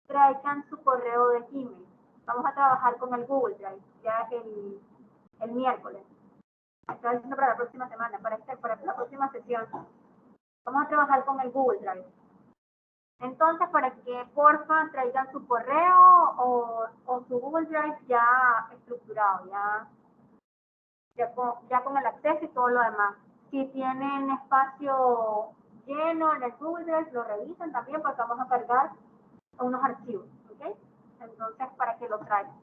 traigan su correo de Gmail. Vamos a trabajar con el Google Drive ya el miércoles. Estoy diciendo para la próxima semana, para la próxima sesión. Vamos a trabajar con el Google Drive. Entonces, para que porfa traigan su correo o su Google Drive ya estructurado, ya con el acceso y todo lo demás. Si tienen espacio lleno en el Google Drive, lo revisan también porque vamos a cargar unos archivos, ¿ok? Entonces, para que lo traigan.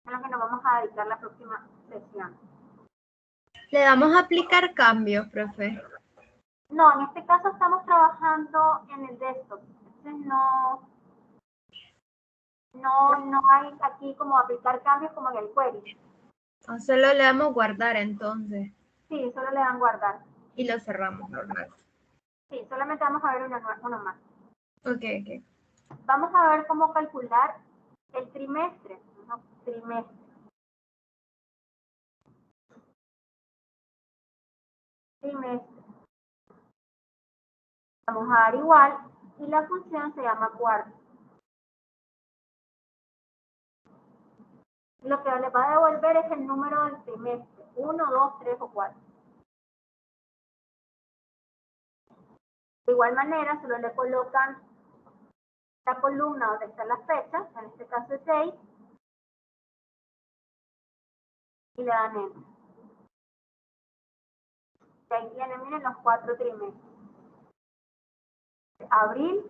Es lo que nos vamos a dedicar la próxima sesión. ¿Le damos a aplicar cambios, profe? No, en este caso estamos trabajando en el desktop. Entonces no hay aquí como aplicar cambios como en el query. O solo le damos guardar entonces. Sí, solo le dan guardar. Y lo cerramos, normal. Sí, solamente vamos a ver uno más. Ok. Vamos a ver cómo calcular el trimestre. ¿No? Trimestre. Vamos a dar igual y la función se llama cuarto. Lo que le va a devolver es el número del trimestre, 1, 2, 3 o 4. De igual manera, solo le colocan la columna donde están las fechas, en este caso es 6, y le dan Enter. Y ahí tienen, miren, los 4 trimestres. Abril,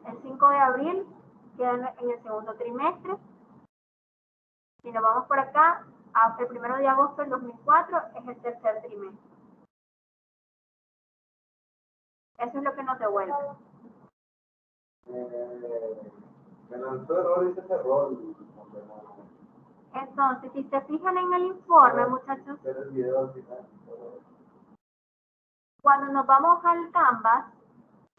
el 5 de abril, queda en el segundo trimestre. Si nos vamos por acá, el 1 de agosto del 2004 es el tercer trimestre. Eso es lo que nos devuelve. Me lanzó error, ese error. Entonces, si se fijan en el informe, muchachos, cuando nos vamos al Canvas,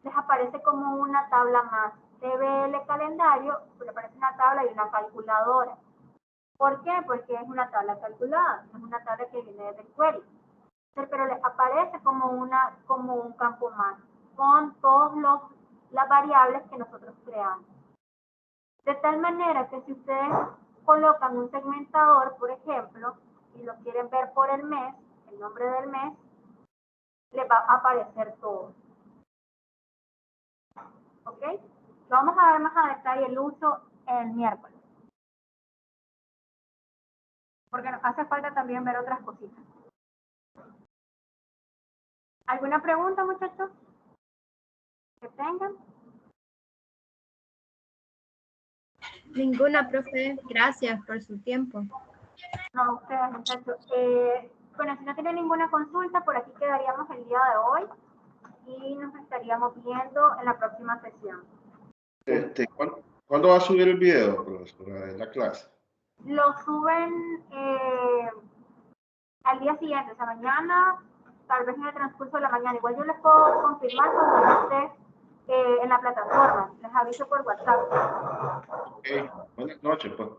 les aparece como una tabla más. TBL calendario, le aparece una tabla y una calculadora. ¿Por qué? Porque es una tabla calculada, es una tabla que viene desde el query. Pero les aparece como un campo más, con todas las variables que nosotros creamos. De tal manera que si ustedes colocan un segmentador, por ejemplo, y lo quieren ver por el mes, el nombre del mes, les va a aparecer todo. ¿Ok? Lo vamos a ver más a detalle el uso el miércoles. Porque nos hace falta también ver otras cositas. ¿Alguna pregunta, muchachos? ¿Que tengan? Ninguna, profe. Gracias por su tiempo. No, ustedes, muchachos. Bueno, si no tienen ninguna consulta, por aquí quedaríamos el día de hoy y nos estaríamos viendo en la próxima sesión. ¿Cuándo va a subir el video, profesora, de la clase? Lo suben al día siguiente, o sea, mañana, tal vez en el transcurso de la mañana. Igual yo les puedo confirmar cuando no esté en la plataforma. Les aviso por WhatsApp. Ok, buenas noches, pues.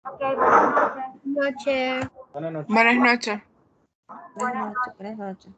Ok, buenas noches. Noche. Buenas noches. Buenas noches.